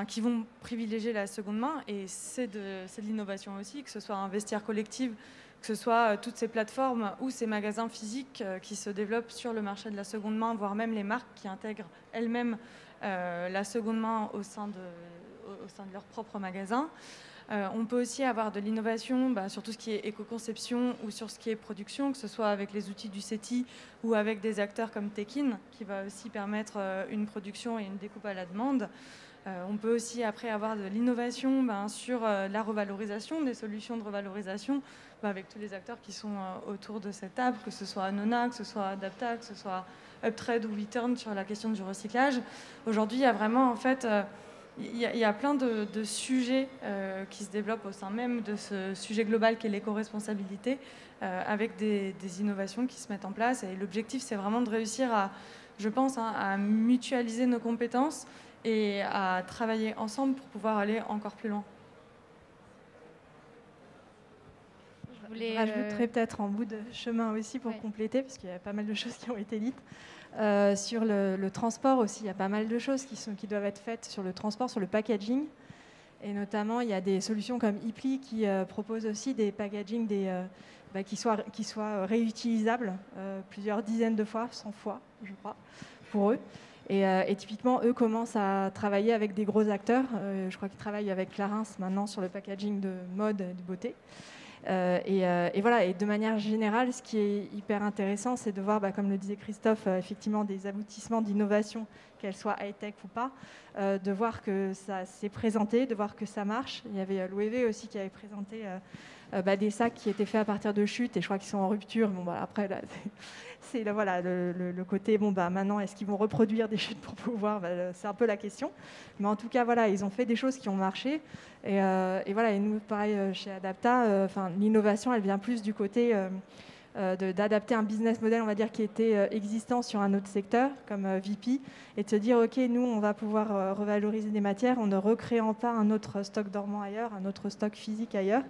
qui vont privilégier la seconde main, et c'est de l'innovation aussi, que ce soit un vestiaire collectif, que ce soit toutes ces plateformes ou ces magasins physiques qui se développent sur le marché de la seconde main, voire même les marques qui intègrent elles-mêmes la seconde main au sein de leur propre magasin. On peut aussi avoir de l'innovation sur tout ce qui est éco-conception ou sur ce qui est production, que ce soit avec les outils du CETI ou avec des acteurs comme Tekin, qui va aussi permettre une production et une découpe à la demande. On peut aussi après avoir de l'innovation sur la revalorisation, des solutions de revalorisation, avec tous les acteurs qui sont autour de cette table, que ce soit Nona, que ce soit Adapta, que ce soit Uptrade ou WeTurn sur la question du recyclage. Aujourd'hui, il y a vraiment il y a plein de sujets qui se développent au sein même de ce sujet global qu'est l'éco-responsabilité, avec des innovations qui se mettent en place. Et l'objectif, c'est vraiment de réussir à mutualiser nos compétences et à travailler ensemble pour pouvoir aller encore plus loin. Je rajouterais peut-être en bout de chemin aussi pour compléter, parce qu'il y a pas mal de choses qui ont été dites. Sur le transport aussi, il y a pas mal de choses qui doivent être faites sur le transport, sur le packaging. Et notamment, il y a des solutions comme Ipli qui proposent aussi des packaging qui soient réutilisables plusieurs dizaines de fois, 100 fois, je crois, pour eux. Et typiquement, eux commencent à travailler avec des gros acteurs. Je crois qu'ils travaillent avec Clarins maintenant sur le packaging de mode et de beauté. Et voilà, et de manière générale, ce qui est hyper intéressant, c'est de voir, comme le disait Christophe, effectivement des aboutissements d'innovation, qu'elles soient high-tech ou pas, de voir que ça s'est présenté, de voir que ça marche. Il y avait l'OEV aussi qui avait présenté des sacs qui étaient faits à partir de chutes, et je crois qu'ils sont en rupture. Après, là, c'est le côté, maintenant, est-ce qu'ils vont reproduire des chutes pour pouvoir, c'est un peu la question. Mais en tout cas, voilà, ils ont fait des choses qui ont marché. Et voilà, et nous, pareil, chez Adapta, l'innovation, elle vient plus du côté d'adapter un business model, on va dire, qui était existant sur un autre secteur, comme VP, et de se dire, OK, nous, on va pouvoir revaloriser des matières en ne recréant pas un autre stock dormant ailleurs, un autre stock physique ailleurs.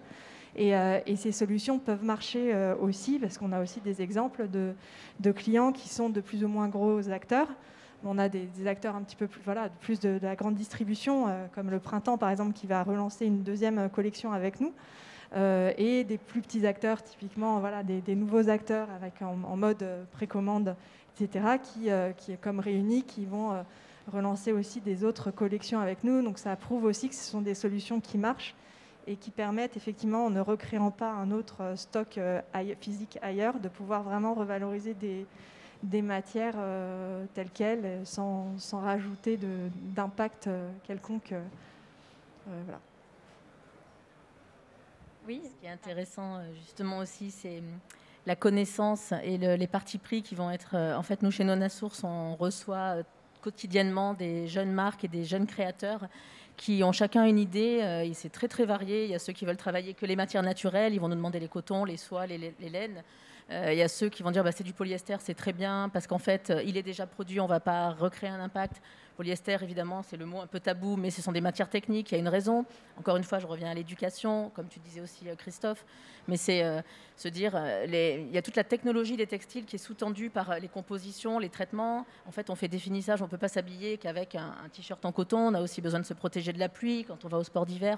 Et ces solutions peuvent marcher aussi, parce qu'on a aussi des exemples de clients qui sont de plus ou moins gros acteurs. On a des acteurs un petit peu plus de la grande distribution, comme le Printemps, par exemple, qui va relancer une deuxième collection avec nous. Et des plus petits acteurs, typiquement des nouveaux acteurs en mode précommande, etc., qui comme Réunis, qui vont relancer aussi des autres collections avec nous. Donc ça prouve aussi que ce sont des solutions qui marchent et qui permettent effectivement, en ne recréant pas un autre stock physique ailleurs, de pouvoir vraiment revaloriser des matières telles quelles, sans rajouter d'impact quelconque. Voilà. Oui, ce qui est intéressant justement aussi, c'est la connaissance et les partis pris qui vont être... en fait, nous, chez Nonasource, on reçoit quotidiennement des jeunes marques et des jeunes créateurs qui ont chacun une idée, et c'est très très varié. Il y a ceux qui veulent travailler que les matières naturelles, ils vont nous demander les cotons, les soies, les laines. Il y a ceux qui vont dire c'est du polyester, c'est très bien, parce qu'en fait, il est déjà produit, on ne va pas recréer un impact. Polyester, évidemment, c'est le mot un peu tabou, mais ce sont des matières techniques, il y a une raison. Encore une fois, je reviens à l'éducation, comme tu disais aussi, Christophe, mais c'est se dire, il y a toute la technologie des textiles qui est sous-tendue par les compositions, les traitements. En fait, on fait des finissages, on ne peut pas s'habiller qu'avec un t-shirt en coton, on a aussi besoin de se protéger de la pluie quand on va au sport d'hiver.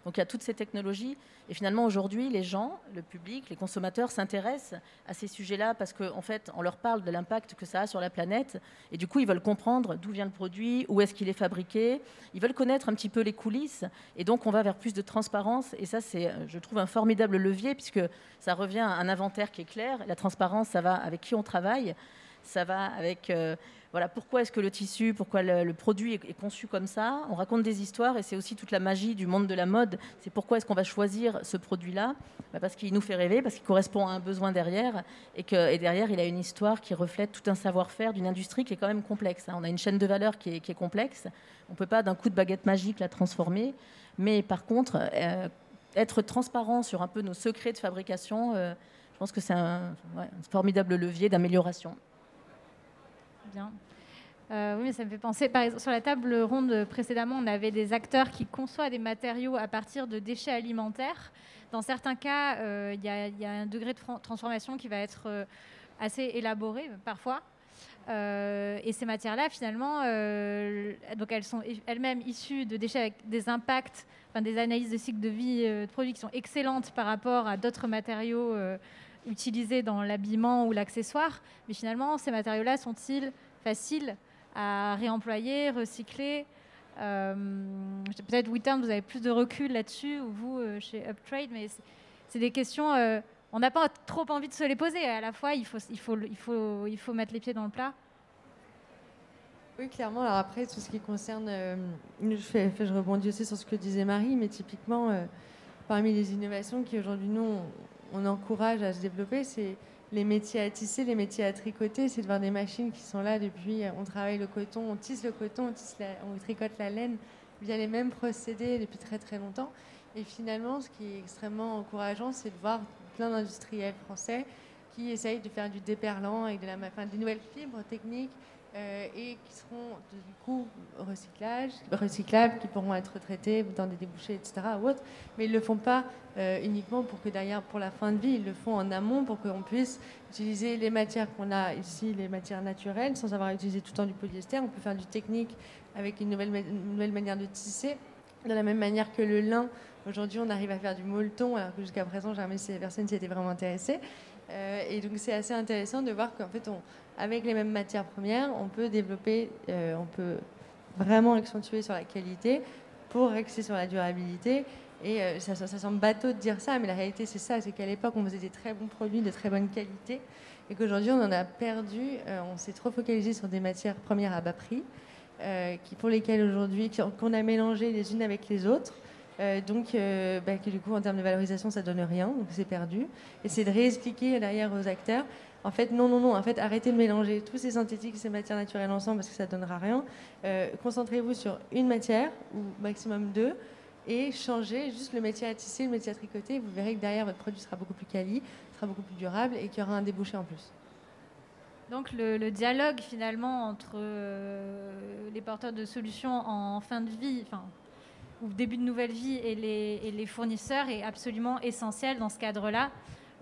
Donc il y a toutes ces technologies, et finalement, aujourd'hui, les gens, le public, les consommateurs s'intéressent à ces sujets-là parce qu'en fait, on leur parle de l'impact que ça a sur la planète, et du coup, ils veulent comprendre d'où vient le produit, où est-ce qu'il est fabriqué. Ils veulent connaître un petit peu les coulisses, et donc on va vers plus de transparence, et ça c'est, je trouve, un formidable levier, puisque ça revient à un inventaire qui est clair. La transparence, ça va avec qui on travaille, ça va avec pourquoi est-ce que le tissu, pourquoi le produit est conçu comme ça. On raconte des histoires, et c'est aussi toute la magie du monde de la mode. C'est pourquoi est-ce qu'on va choisir ce produit-là, parce qu'il nous fait rêver, parce qu'il correspond à un besoin derrière, et derrière il a une histoire qui reflète tout un savoir-faire d'une industrie qui est quand même complexe. On a une chaîne de valeur qui est complexe. On ne peut pas d'un coup de baguette magique la transformer, mais par contre, être transparent sur un peu nos secrets de fabrication, je pense que c'est un formidable levier d'amélioration. Bien. Oui, mais ça me fait penser, par exemple, sur la table ronde précédemment, on avait des acteurs qui conçoivent des matériaux à partir de déchets alimentaires. Dans certains cas, il y a un degré de transformation qui va être assez élaboré parfois. Et ces matières-là, finalement, donc elles sont elles-mêmes issues de déchets avec des impacts, des analyses de cycle de vie de produits qui sont excellentes par rapport à d'autres matériaux utilisés dans l'habillement ou l'accessoire. Mais finalement, ces matériaux-là sont-ils faciles à réemployer, recycler? Peut-être WeTurn, vous avez plus de recul là-dessus, ou vous, chez Uptrade, mais c'est des questions... on n'a pas trop envie de se les poser. À la fois, il faut mettre les pieds dans le plat. Oui, clairement. Alors après, tout ce qui concerne... je rebondis aussi sur ce que disait Marie, mais typiquement, parmi les innovations qui aujourd'hui, nous, on encourage à se développer, c'est les métiers à tisser, les métiers à tricoter. C'est de voir des machines qui sont là depuis... On travaille le coton, on tisse le coton, on tricote la laine via les mêmes procédés depuis très très longtemps. Et finalement, ce qui est extrêmement encourageant, c'est de voir plein d'industriels français qui essayent de faire du déperlant avec des nouvelles fibres techniques et qui seront du coup recyclables, qui pourront être traités dans des débouchés, etc. ou autres. Mais ils ne le font pas uniquement pour que derrière, pour la fin de vie, ils le font en amont pour qu'on puisse utiliser les matières qu'on a ici, les matières naturelles, sans avoir utilisé tout le temps du polyester. On peut faire du technique avec une nouvelle manière de tisser. De la même manière que le lin, aujourd'hui on arrive à faire du molleton, alors que jusqu'à présent jamais personne s'y était vraiment intéressé. Et donc c'est assez intéressant de voir qu'en fait, avec les mêmes matières premières, on peut développer, on peut vraiment accentuer sur la qualité pour axer sur la durabilité. Et ça semble bateau de dire ça, mais la réalité c'est ça, c'est qu'à l'époque on faisait des très bons produits de très bonne qualité et qu'aujourd'hui on en a perdu, on s'est trop focalisé sur des matières premières à bas prix. Pour lesquelles aujourd'hui, qu'on a mélangé les unes avec les autres. Que du coup, en termes de valorisation, ça donne rien, donc c'est perdu. Et c'est de réexpliquer derrière aux acteurs, en fait, non, en fait, arrêtez de mélanger tous ces synthétiques, ces matières naturelles ensemble parce que ça donnera rien. Concentrez-vous sur une matière, ou maximum deux, et changez juste le métier à tisser, le métier à tricoter. Vous verrez que derrière, votre produit sera beaucoup plus quali, sera beaucoup plus durable et qu'il y aura un débouché en plus. Donc le dialogue finalement entre les porteurs de solutions en fin de vie, ou début de nouvelle vie et les fournisseurs est absolument essentiel dans ce cadre-là.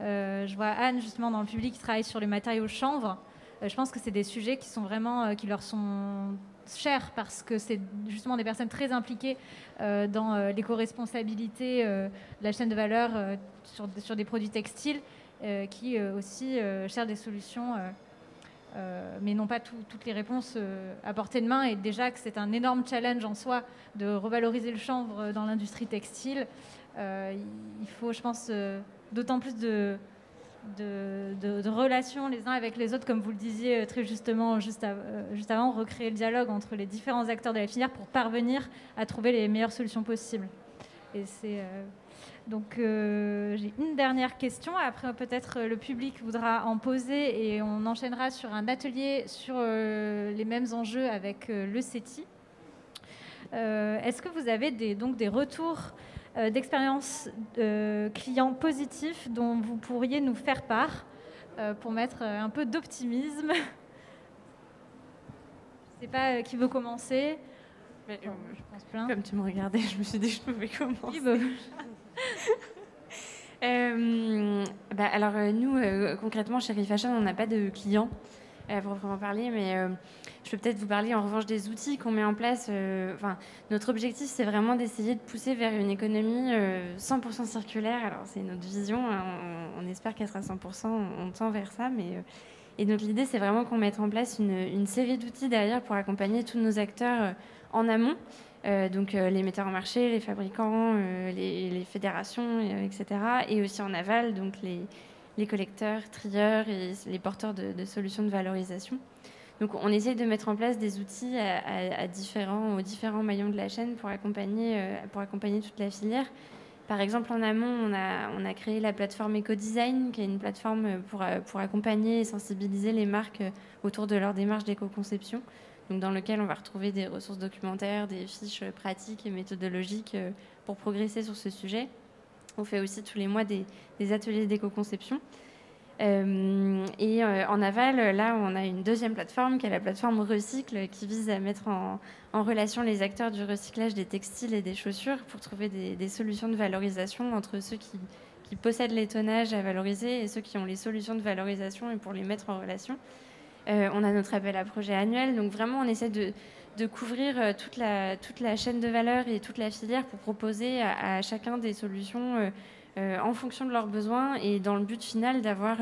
Je vois Anne justement dans le public qui travaille sur les matériaux chanvre. Je pense que c'est des sujets qui sont vraiment qui leur sont chers parce que c'est justement des personnes très impliquées dans l'éco-responsabilité de la chaîne de valeur sur des produits textiles qui aussi cherchent des solutions. Mais n'ont pas toutes les réponses à portée de main, et déjà que c'est un énorme challenge en soi de revaloriser le chanvre dans l'industrie textile. Il faut, je pense, d'autant plus de relations les uns avec les autres, comme vous le disiez très justement juste avant, recréer le dialogue entre les différents acteurs de la filière pour parvenir à trouver les meilleures solutions possibles. Et c'est... Donc j'ai une dernière question, après peut-être le public voudra en poser et on enchaînera sur un atelier sur les mêmes enjeux avec le CETI. Est-ce que vous avez des retours d'expérience clients positifs dont vous pourriez nous faire part pour mettre un peu d'optimisme? Je ne sais pas qui veut commencer. Mais, je pense plein. Comme tu me regardais, je me suis dit que je pouvais commencer. Oui, bah. Alors nous, concrètement, chez Refashion, on n'a pas de clients pour vraiment parler, mais je peux peut-être vous parler en revanche des outils qu'on met en place. Notre objectif, c'est vraiment d'essayer de pousser vers une économie 100% circulaire. Alors c'est notre vision, hein, on espère qu'elle sera 100%, on tend vers ça, mais... Et donc l'idée, c'est vraiment qu'on mette en place une série d'outils derrière pour accompagner tous nos acteurs en amont. Donc les metteurs en marché, les fabricants, les fédérations, etc. Et aussi en aval, donc les collecteurs, trieurs et les porteurs de solutions de valorisation. Donc on essaye de mettre en place des outils aux différents maillons de la chaîne pour accompagner toute la filière. Par exemple, en amont, on a créé la plateforme EcoDesign, qui est une plateforme pour accompagner et sensibiliser les marques autour de leur démarche d'éco-conception. Donc dans lequel on va retrouver des ressources documentaires, des fiches pratiques et méthodologiques pour progresser sur ce sujet. On fait aussi tous les mois des ateliers d'éco-conception. En aval, là, on a une deuxième plateforme qui est la plateforme Recycle, qui vise à mettre en relation les acteurs du recyclage des textiles et des chaussures pour trouver des solutions de valorisation entre ceux qui possèdent les tonnages à valoriser et ceux qui ont les solutions de valorisation et pour les mettre en relation. On a notre appel à projet annuel, donc vraiment on essaie de couvrir toute la chaîne de valeur et toute la filière pour proposer à chacun des solutions en fonction de leurs besoins et dans le but final d'avoir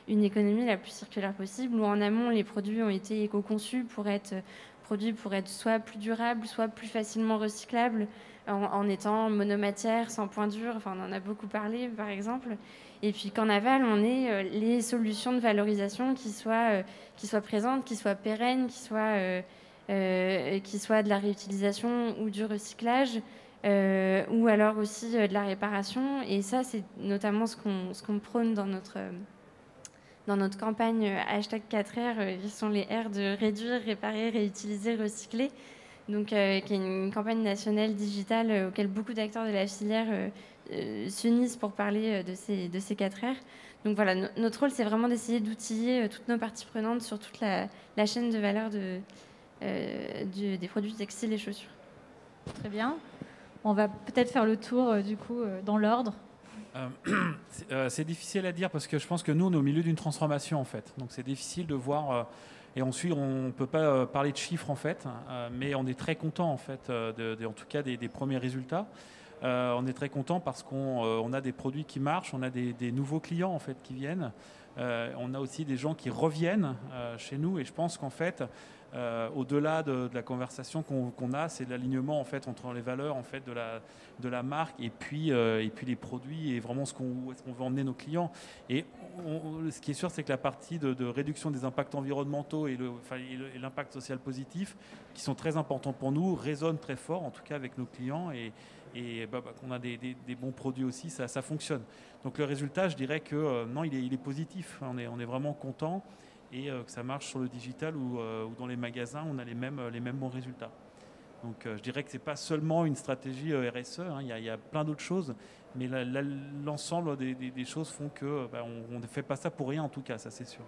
une économie la plus circulaire possible, où en amont les produits ont été éco-conçus pour être soit plus durables, soit plus facilement recyclables, en étant monomatière, sans point dur, enfin on en a beaucoup parlé par exemple. Et puis qu'en aval, on ait les solutions de valorisation qui soient présentes, qui soient pérennes, qui soient de la réutilisation ou du recyclage, ou alors aussi de la réparation. Et ça, c'est notamment ce qu'on prône dans notre campagne #4R, qui sont les R de réduire, réparer, réutiliser, recycler. Donc, qui est une campagne nationale digitale auquel beaucoup d'acteurs de la filière s'unissent pour parler de ces 4 R. Donc voilà, notre rôle, c'est vraiment d'essayer d'outiller toutes nos parties prenantes sur toute la chaîne de valeur des produits textiles et chaussures. Très bien. On va peut-être faire le tour, du coup, dans l'ordre. C'est difficile à dire parce que je pense que nous, on est au milieu d'une transformation, en fait. Donc c'est difficile de voir... et ensuite, on ne peut pas parler de chiffres, en fait, mais on est très content, en fait, en tout cas des premiers résultats. On est très content parce qu'on a des produits qui marchent, on a des nouveaux clients, en fait, qui viennent. On a aussi des gens qui reviennent chez nous, et je pense qu'en fait, au-delà de la conversation qu'on a, c'est l'alignement, en fait, entre les valeurs, en fait, de la marque et puis les produits et vraiment où est-ce qu'on veut emmener nos clients. Et ce qui est sûr, c'est que la partie de réduction des impacts environnementaux et l'impact social positif, qui sont très importants pour nous, résonnent très fort, en tout cas avec nos clients, et qu'on a des bons produits aussi, ça fonctionne. Donc le résultat, je dirais que non, il est positif. On est vraiment content, et que ça marche sur le digital ou dans les magasins, on a les mêmes bons résultats. Donc je dirais que c'est pas seulement une stratégie RSE, hein, il y a plein d'autres choses, mais l'ensemble des choses font que on ne fait pas ça pour rien, en tout cas, ça c'est sûr.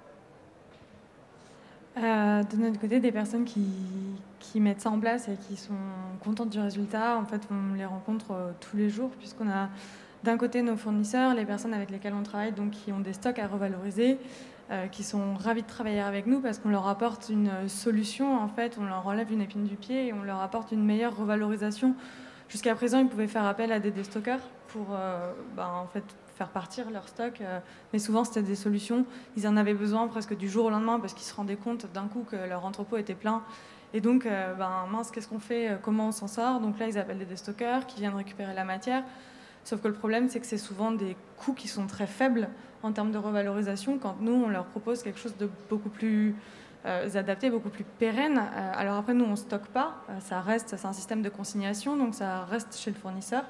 De notre côté, des personnes qui mettent ça en place et qui sont contentes du résultat, en fait, on les rencontre tous les jours, puisqu'on a d'un côté nos fournisseurs, les personnes avec lesquelles on travaille, donc qui ont des stocks à revaloriser, qui sont ravis de travailler avec nous parce qu'on leur apporte une solution, en fait, on leur enlève une épine du pied et on leur apporte une meilleure revalorisation. Jusqu'à présent, ils pouvaient faire appel à des déstockeurs pour en fait, faire partir leur stock, mais souvent c'était des solutions, ils en avaient besoin presque du jour au lendemain parce qu'ils se rendaient compte d'un coup que leur entrepôt était plein. Et donc, mince, qu'est-ce qu'on fait, comment on s'en sort? Donc là, ils appellent des déstockeurs qui viennent récupérer la matière. Sauf que le problème, c'est que c'est souvent des coûts qui sont très faibles en termes de revalorisation, quand nous, on leur propose quelque chose de beaucoup plus adapté, beaucoup plus pérenne. Alors après, nous, on ne stocke pas, c'est un système de consignation, donc ça reste chez le fournisseur.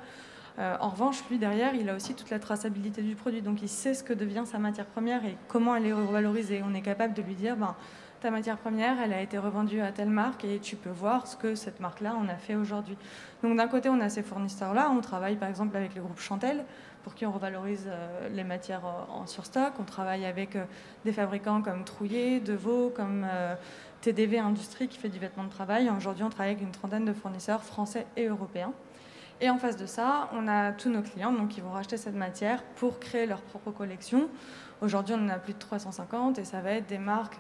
En revanche, lui, derrière, il a aussi toute la traçabilité du produit, donc il sait ce que devient sa matière première et comment elle est revalorisée. On est capable de lui dire, ta matière première, elle a été revendue à telle marque et tu peux voir ce que cette marque-là en a fait aujourd'hui. Donc d'un côté, on a ces fournisseurs-là. On travaille par exemple avec le groupe Chantel, pour qui on revalorise les matières en surstock. On travaille avec des fabricants comme Trouillet, Devaux, comme TDV Industrie qui fait du vêtement de travail. Aujourd'hui, on travaille avec une trentaine de fournisseurs français et européens. Et en face de ça, on a tous nos clients donc, qui vont racheter cette matière pour créer leur propre collection. Aujourd'hui, on en a plus de 350 et ça va être des marques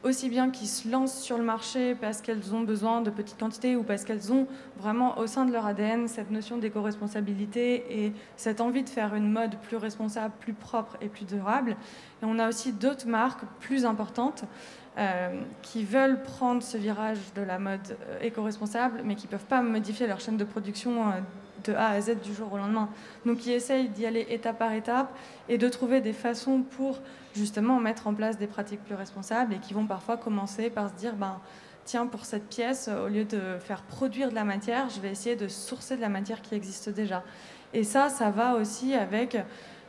aussi bien qui se lancent sur le marché parce qu'elles ont besoin de petites quantités ou parce qu'elles ont vraiment au sein de leur ADN cette notion d'éco-responsabilité et cette envie de faire une mode plus responsable, plus propre et plus durable. Et on a aussi d'autres marques plus importantes qui veulent prendre ce virage de la mode éco-responsable mais qui ne peuvent pas modifier leur chaîne de production de A à Z du jour au lendemain. Donc ils essayent d'y aller étape par étape et de trouver des façons pour justement mettre en place des pratiques plus responsables et qui vont parfois commencer par se dire tiens, pour cette pièce, au lieu de faire produire de la matière, je vais essayer de sourcer de la matière qui existe déjà. Et ça va aussi avec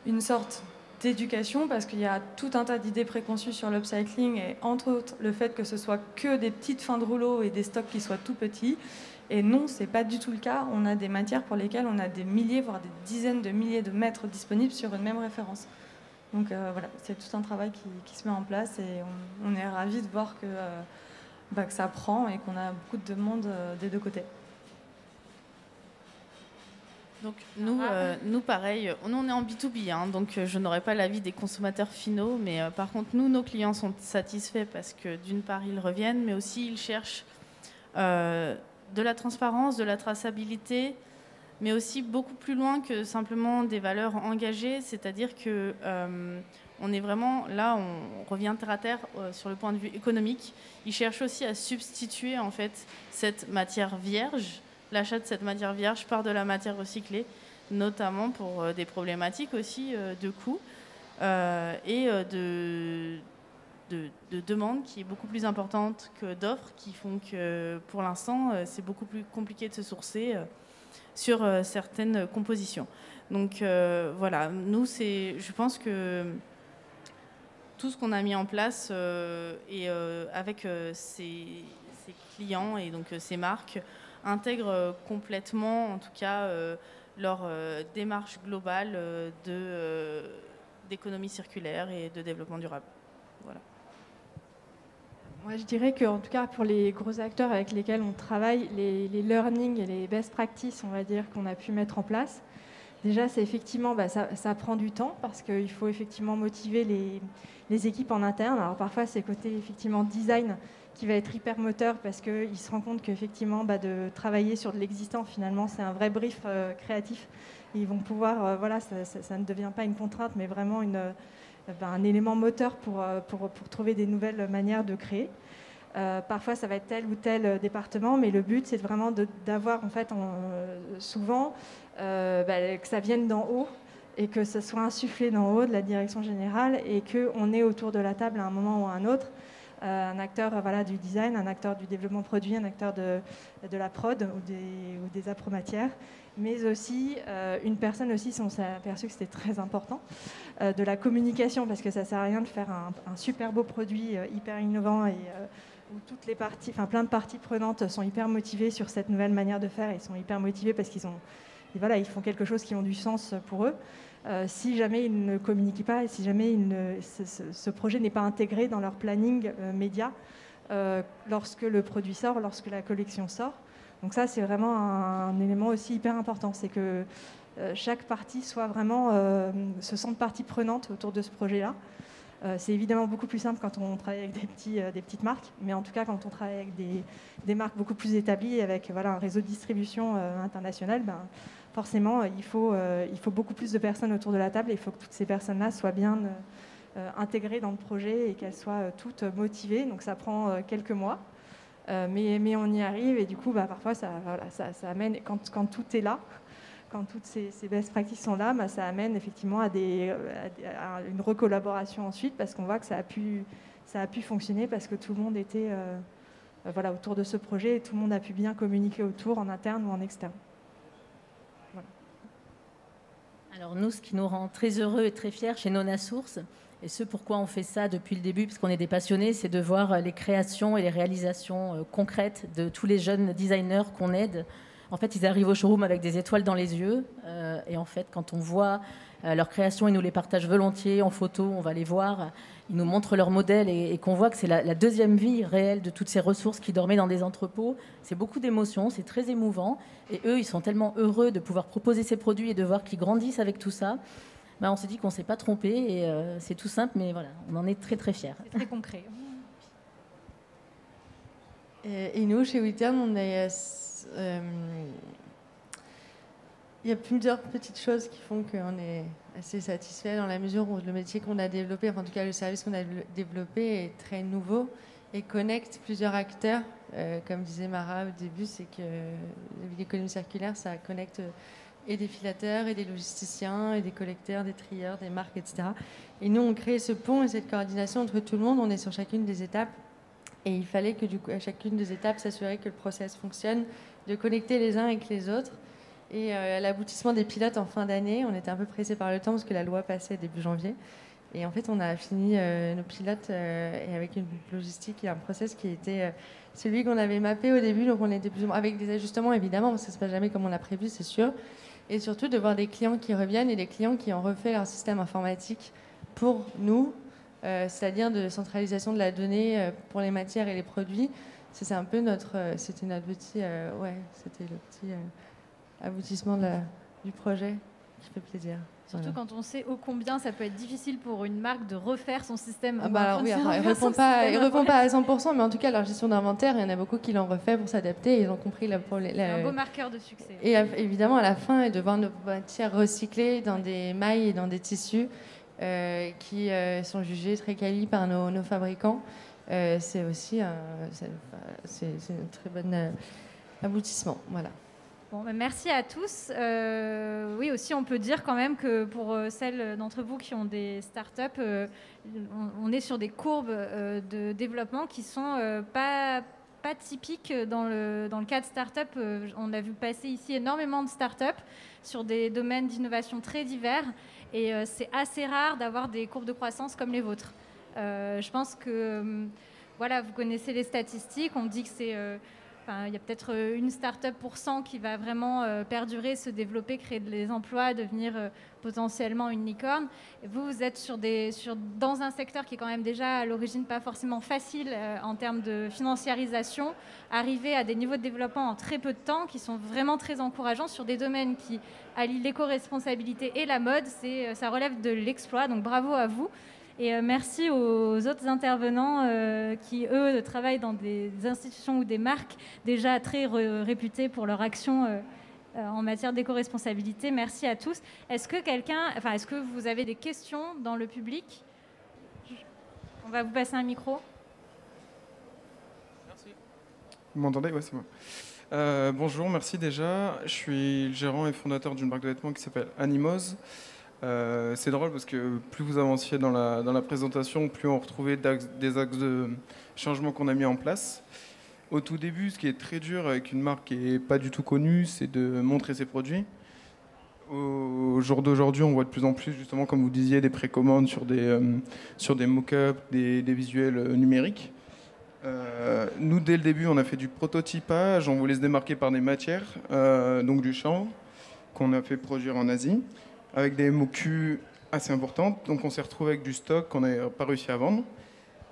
une sorte d'éducation parce qu'il y a tout un tas d'idées préconçues sur l'upcycling et entre autres le fait que ce soit que des petites fins de rouleau et des stocks qui soient tout petits. Et non, ce n'est pas du tout le cas. On a des matières pour lesquelles on a des milliers, voire des dizaines de milliers de mètres disponibles sur une même référence. Donc voilà, c'est tout un travail qui se met en place et on est ravis de voir que ça prend et qu'on a beaucoup de demandes des deux côtés. Donc nous pareil, nous on est en B2B, hein, donc je n'aurai pas l'avis des consommateurs finaux, mais par contre nous, nos clients sont satisfaits parce que d'une part ils reviennent, mais aussi ils cherchent de la transparence, de la traçabilité, mais aussi beaucoup plus loin que simplement des valeurs engagées, c'est-à-dire que on est vraiment là, on revient terre à terre sur le point de vue économique. Ils cherchent aussi à substituer en fait cette matière vierge, l'achat de cette matière vierge par de la matière recyclée, notamment pour des problématiques aussi de coûts et de demande qui est beaucoup plus importante que d'offres, qui font que pour l'instant c'est beaucoup plus compliqué de se sourcer sur certaines compositions. Donc voilà, nous je pense que tout ce qu'on a mis en place et avec ces clients et donc ces marques intègrent complètement, en tout cas, leur démarche globale d'économie circulaire et de développement durable. Voilà. Moi, je dirais qu'en tout cas, pour les gros acteurs avec lesquels on travaille, les learnings et les best practices, on va dire, qu'on a pu mettre en place, déjà, c'est effectivement, ça prend du temps parce qu'il faut effectivement motiver les équipes en interne. Alors parfois, c'est côté effectivement design qui va être hyper moteur parce qu'ils se rendent compte qu'effectivement, de travailler sur de l'existant, finalement, c'est un vrai brief créatif. Ils vont pouvoir, ça ne devient pas une contrainte, mais vraiment un élément moteur pour trouver des nouvelles manières de créer. Parfois, ça va être tel ou tel département, mais le but, c'est vraiment d'avoir, en fait, souvent, que ça vienne d'en haut et que ce soit insufflé d'en haut de la direction générale et qu'on ait autour de la table à un moment ou à un autre un acteur du design, un acteur du développement produit, un acteur de la prod ou des appromatières, mais aussi une personne aussi, on s'est aperçu que c'était très important, de la communication, parce que ça ne sert à rien de faire un super beau produit hyper innovant et où toutes les parties, plein de parties prenantes sont hyper motivées sur cette nouvelle manière de faire et sont hyper motivées parce qu'ils font quelque chose qui a du sens pour eux. Si jamais ils ne communiquent pas et si jamais ce projet n'est pas intégré dans leur planning média lorsque le produit sort, lorsque la collection sort. Donc ça, c'est vraiment un élément aussi hyper important. C'est que chaque partie se sente partie prenante autour de ce projet-là. C'est évidemment beaucoup plus simple quand on travaille avec des petites marques, mais en tout cas, quand on travaille avec des marques beaucoup plus établies, avec un réseau de distribution international, forcément, il faut beaucoup plus de personnes autour de la table et il faut que toutes ces personnes-là soient bien intégrées dans le projet et qu'elles soient toutes motivées. Donc ça prend quelques mois, mais on y arrive et du coup, parfois, ça amène, quand tout est là, quand toutes ces best practices sont là, ça amène effectivement à une recollaboration ensuite parce qu'on voit que ça a pu fonctionner parce que tout le monde était autour de ce projet et tout le monde a pu bien communiquer autour, en interne ou en externe. Voilà. Alors nous, ce qui nous rend très heureux et très fiers chez Nonasource, et ce pourquoi on fait ça depuis le début, parce qu'on est des passionnés, c'est de voir les créations et les réalisations concrètes de tous les jeunes designers qu'on aide. En fait, ils arrivent au showroom avec des étoiles dans les yeux. Et en fait, quand on voit leurs créations, ils nous les partagent volontiers en photo, on va les voir. Ils nous montrent leurs modèles et qu'on voit que c'est la deuxième vie réelle de toutes ces ressources qui dormaient dans des entrepôts. C'est beaucoup d'émotions, c'est très émouvant. Et eux, ils sont tellement heureux de pouvoir proposer ces produits et de voir qu'ils grandissent avec tout ça. On s'est dit qu'on ne s'est pas trompé et c'est tout simple, mais voilà, on en est très très fiers. C'est très concret. Et nous, chez WeTurn, on est... il y a plusieurs petites choses qui font qu'on est assez satisfait dans la mesure où le métier qu'on a développé, enfin, en tout cas le service qu'on a développé est très nouveau et connecte plusieurs acteurs. Comme disait Mara au début, c'est que l'économie circulaire, ça connecte et des filateurs, et des logisticiens, et des collecteurs, des trieurs, des marques, etc. Et nous, on crée ce pont et cette coordination entre tout le monde. On est sur chacune des étapes. Et il fallait que, du coup, à chacune des étapes, s'assurer que le process fonctionne, de connecter les uns avec les autres. Et à l'aboutissement des pilotes en fin d'année, on était un peu pressés par le temps parce que la loi passait début janvier. Et en fait, on a fini nos pilotes et avec une logistique et un process qui était celui qu'on avait mappé au début. Donc, on était plus ou moins avec des ajustements, évidemment, parce que ça ne se passe jamais comme on l'a prévu, c'est sûr. Et surtout, de voir des clients qui reviennent et des clients qui ont refait leur système informatique pour nous, c'est-à-dire de centralisation de la donnée pour les matières et les produits. C'était un peu c'était notre petit, c'était le petit aboutissement du projet qui fait plaisir. Surtout quand on sait ô combien ça peut être difficile pour une marque de refaire son système. Il ne répond pas à 100%, mais en tout cas, leur gestion d'inventaire, il y en a beaucoup qui l'ont refait pour s'adapter et ils ont compris C'est un beau marqueur de succès. Et évidemment, à la fin, de voir nos matières recyclées dans des mailles et dans des tissus qui sont jugés très quali par nos fabricants, c'est aussi c'est un très bon aboutissement. Voilà. Bon, merci à tous. Oui, aussi, on peut dire quand même que pour celles d'entre vous qui ont des startups, on est sur des courbes de développement qui sont pas typiques dans le cas de startup. On a vu passer ici énormément de startups sur des domaines d'innovation très divers et c'est assez rare d'avoir des courbes de croissance comme les vôtres. Je pense que voilà, vous connaissez les statistiques. On dit que c'est il y a peut-être une start-up pour 100 qui va vraiment perdurer, se développer, créer des emplois, devenir potentiellement une licorne. Et vous êtes dans un secteur qui est quand même déjà à l'origine pas forcément facile en termes de financiarisation. Arriver à des niveaux de développement en très peu de temps qui sont vraiment très encourageants sur des domaines qui allient l'éco-responsabilité et la mode. Ça relève de l'exploit, donc bravo à vous. Et merci aux autres intervenants qui, eux, travaillent dans des institutions ou des marques déjà très réputées pour leur action en matière d'éco-responsabilité. Merci à tous. Est-ce que vous avez des questions dans le public? On va vous passer un micro. Merci. Vous m'entendez? Oui, c'est bon. Bonjour, merci déjà. Je suis le gérant et fondateur d'une marque de vêtements qui s'appelle Animoz. C'est drôle parce que plus vous avanciez dans la présentation, plus on retrouvait des axes de changement qu'on a mis en place. Au tout début, ce qui est très dur avec une marque qui n'est pas du tout connue, c'est de montrer ses produits. Au jour d'aujourd'hui, on voit de plus en plus, justement, comme vous disiez, des précommandes sur des mock-ups, des visuels numériques. Nous, dès le début, on a fait du prototypage, on voulait se démarquer par des matières, donc du chanvre, qu'on a fait produire en Asie, avec des MOQ assez importantes. Donc on s'est retrouvé avec du stock qu'on n'a pas réussi à vendre.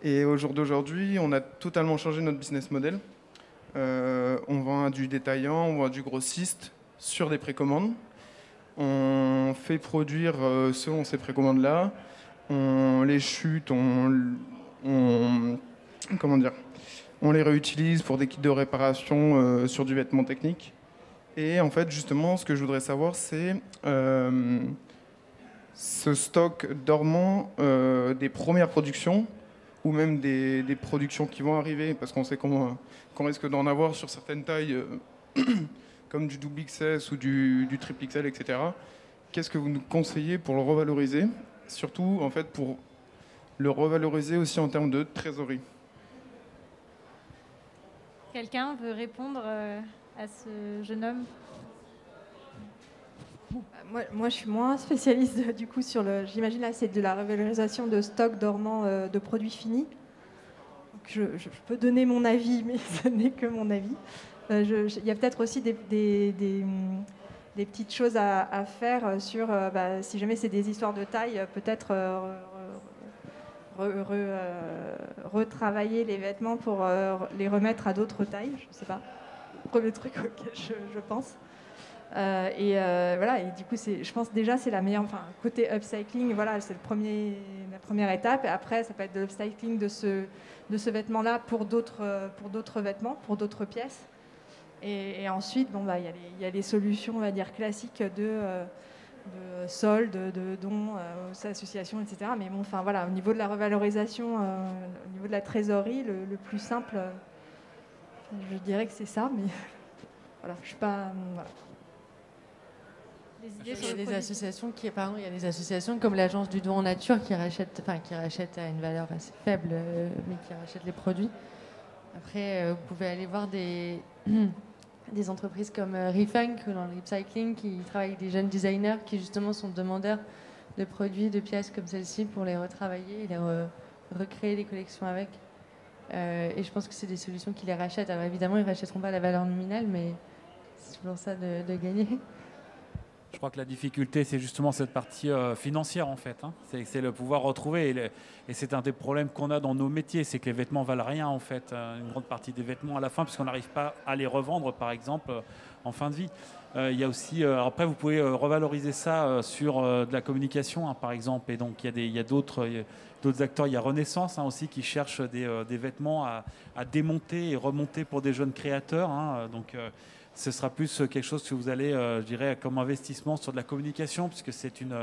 Et au jour d'aujourd'hui, on a totalement changé notre business model. On vend du détaillant, on vend du grossiste sur des précommandes. On fait produire selon ces précommandes-là. On les chute, on les réutilise pour des kits de réparation sur du vêtement technique. Et en fait, justement, ce que je voudrais savoir, c'est ce stock dormant des premières productions ou même des productions qui vont arriver, parce qu'on sait qu'on risque d'en avoir sur certaines tailles, comme du double XS ou du triple XL, etc. Qu'est-ce que vous nous conseillez pour le revaloriser? Surtout, en fait, pour le revaloriser aussi en termes de trésorerie. Quelqu'un veut répondre à ce jeune homme? Moi, je suis moins spécialiste du coup sur j'imagine là, c'est de la revalorisation de stock dormant de produits finis. Donc, je peux donner mon avis, mais ce n'est que mon avis. Il y a peut-être aussi des petites choses à faire sur, si jamais c'est des histoires de taille, peut-être retravailler les vêtements pour les remettre à d'autres tailles. Je ne sais pas. Premier truc auquel je pense. Voilà, et du coup, je pense déjà c'est la meilleure. Enfin, côté upcycling, voilà, c'est la première étape. Et après, ça peut être de l'upcycling de ce vêtement-là pour d'autres vêtements, pour d'autres pièces. Et ensuite, il y a les solutions, on va dire classiques de soldes, de dons aux associations, etc. Mais bon, enfin voilà, au niveau de la revalorisation, au niveau de la trésorerie, le plus simple, je dirais que c'est ça. Mais voilà, je suis pas. Voilà. Il y a des associations il y a des associations comme l'agence du don en nature qui rachètent à une valeur assez faible, mais qui rachètent les produits. Après, vous pouvez aller voir des entreprises comme Refunk dans le recycling qui travaillent avec des jeunes designers qui justement sont demandeurs de produits, de pièces comme celle-ci pour les retravailler et les recréer des collections avec. Et je pense que c'est des solutions qui les rachètent. Alors évidemment, ils ne rachèteront pas la valeur nominale, mais c'est toujours ça de gagner. Je crois que la difficulté, c'est justement cette partie financière, en fait. Hein. C'est le pouvoir retrouver. Et c'est un des problèmes qu'on a dans nos métiers, c'est que les vêtements valent rien, en fait. Une grande partie des vêtements à la fin, puisqu'on n'arrive pas à les revendre, par exemple, en fin de vie. Il y a aussi, après, vous pouvez revaloriser ça sur de la communication, hein, par exemple. Et donc, il y a d'autres acteurs. Il y a Renaissance aussi qui cherche des vêtements à démonter et remonter pour des jeunes créateurs. Hein. Donc, ce sera plus quelque chose que vous allez, je dirais, comme investissement sur de la communication, puisque c'est une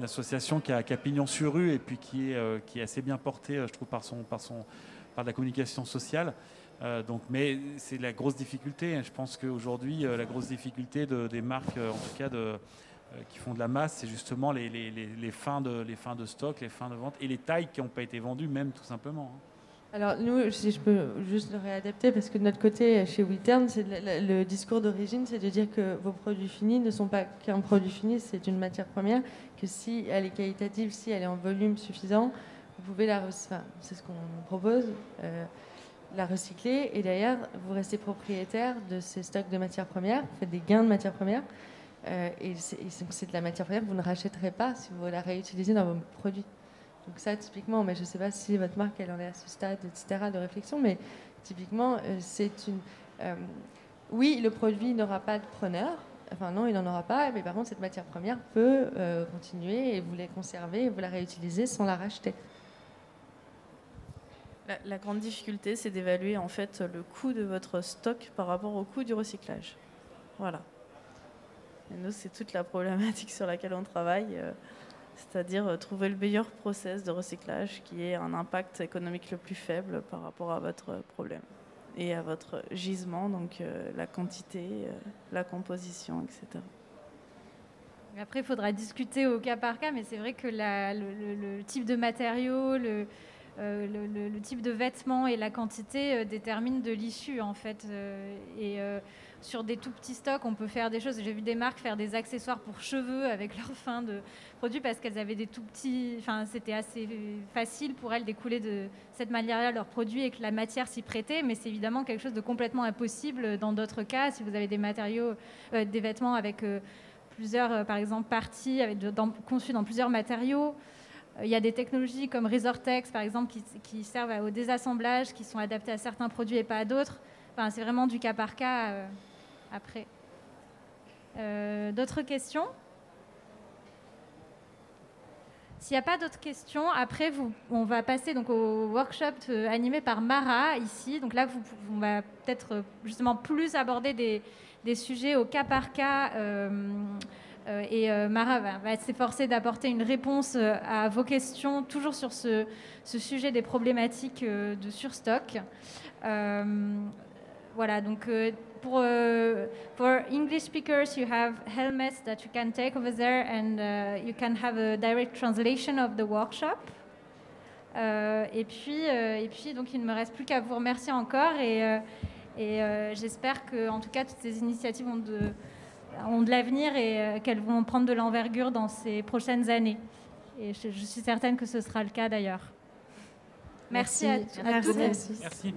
association qui a pignon sur rue et puis qui est assez bien portée, je trouve, par la communication sociale. Mais c'est la grosse difficulté. Je pense qu'aujourd'hui, la grosse difficulté des marques, en tout cas qui font de la masse, c'est justement les fins de stock, les fins de vente et les tailles qui n'ont pas été vendues, même tout simplement. Alors nous, si je peux juste le réadapter, parce que de notre côté, chez WeTurn, le discours d'origine, c'est de dire que vos produits finis ne sont pas qu'un produit fini, c'est une matière première, que si elle est qualitative, si elle est en volume suffisant, vous pouvez c'est ce qu'on propose, la recycler, et d'ailleurs, vous restez propriétaire de ces stocks de matières premières, vous faites des gains de matières premières, et c'est de la matière première que vous ne rachèterez pas si vous la réutilisez dans vos produits. Donc ça, typiquement, mais je ne sais pas si votre marque, elle en est à ce stade, etc., de réflexion, mais typiquement, oui, le produit n'aura pas de preneur, enfin non, il n'en aura pas, mais par contre, cette matière première peut continuer et vous la conserver et vous la réutiliser sans la racheter. La grande difficulté, c'est d'évaluer en fait le coût de votre stock par rapport au coût du recyclage. Voilà. Et nous, c'est toute la problématique sur laquelle on travaille. C'est-à-dire trouver le meilleur process de recyclage qui ait un impact économique le plus faible par rapport à votre problème et à votre gisement, donc la quantité, la composition, etc. Après, il faudra discuter au cas par cas, mais c'est vrai que le type de matériaux, le type de vêtements et la quantité déterminent de l'issue, en fait. Sur des tout petits stocks, on peut faire des choses. J'ai vu des marques faire des accessoires pour cheveux avec leur fin de produit parce qu'elles avaient des tout petits... Enfin, c'était assez facile pour elles d'écouler de cette manière-là leurs produits et que la matière s'y prêtait. Mais c'est évidemment quelque chose de complètement impossible dans d'autres cas. Si vous avez des matériaux, des vêtements avec plusieurs, par exemple, parties conçus dans plusieurs matériaux. Il y a des technologies comme Resortex, par exemple, qui servent au désassemblage, qui sont adaptées à certains produits et pas à d'autres. Enfin, c'est vraiment du cas par cas après. D'autres questions? S'il n'y a pas d'autres questions, après, on va passer donc, au workshop animé par Mara, ici. Donc là, on va peut-être justement plus aborder des sujets au cas par cas. Mara va s'efforcer d'apporter une réponse à vos questions, toujours sur ce sujet des problématiques de surstock. Voilà, donc for English speakers, you have helmets that you can take over there and you can have a direct translation of the workshop. Et puis, donc, il ne me reste plus qu'à vous remercier encore et j'espère que, en tout cas, toutes ces initiatives ont de l'avenir et qu'elles vont prendre de l'envergure dans ces prochaines années. Et je suis certaine que ce sera le cas d'ailleurs. Merci à tous. Merci.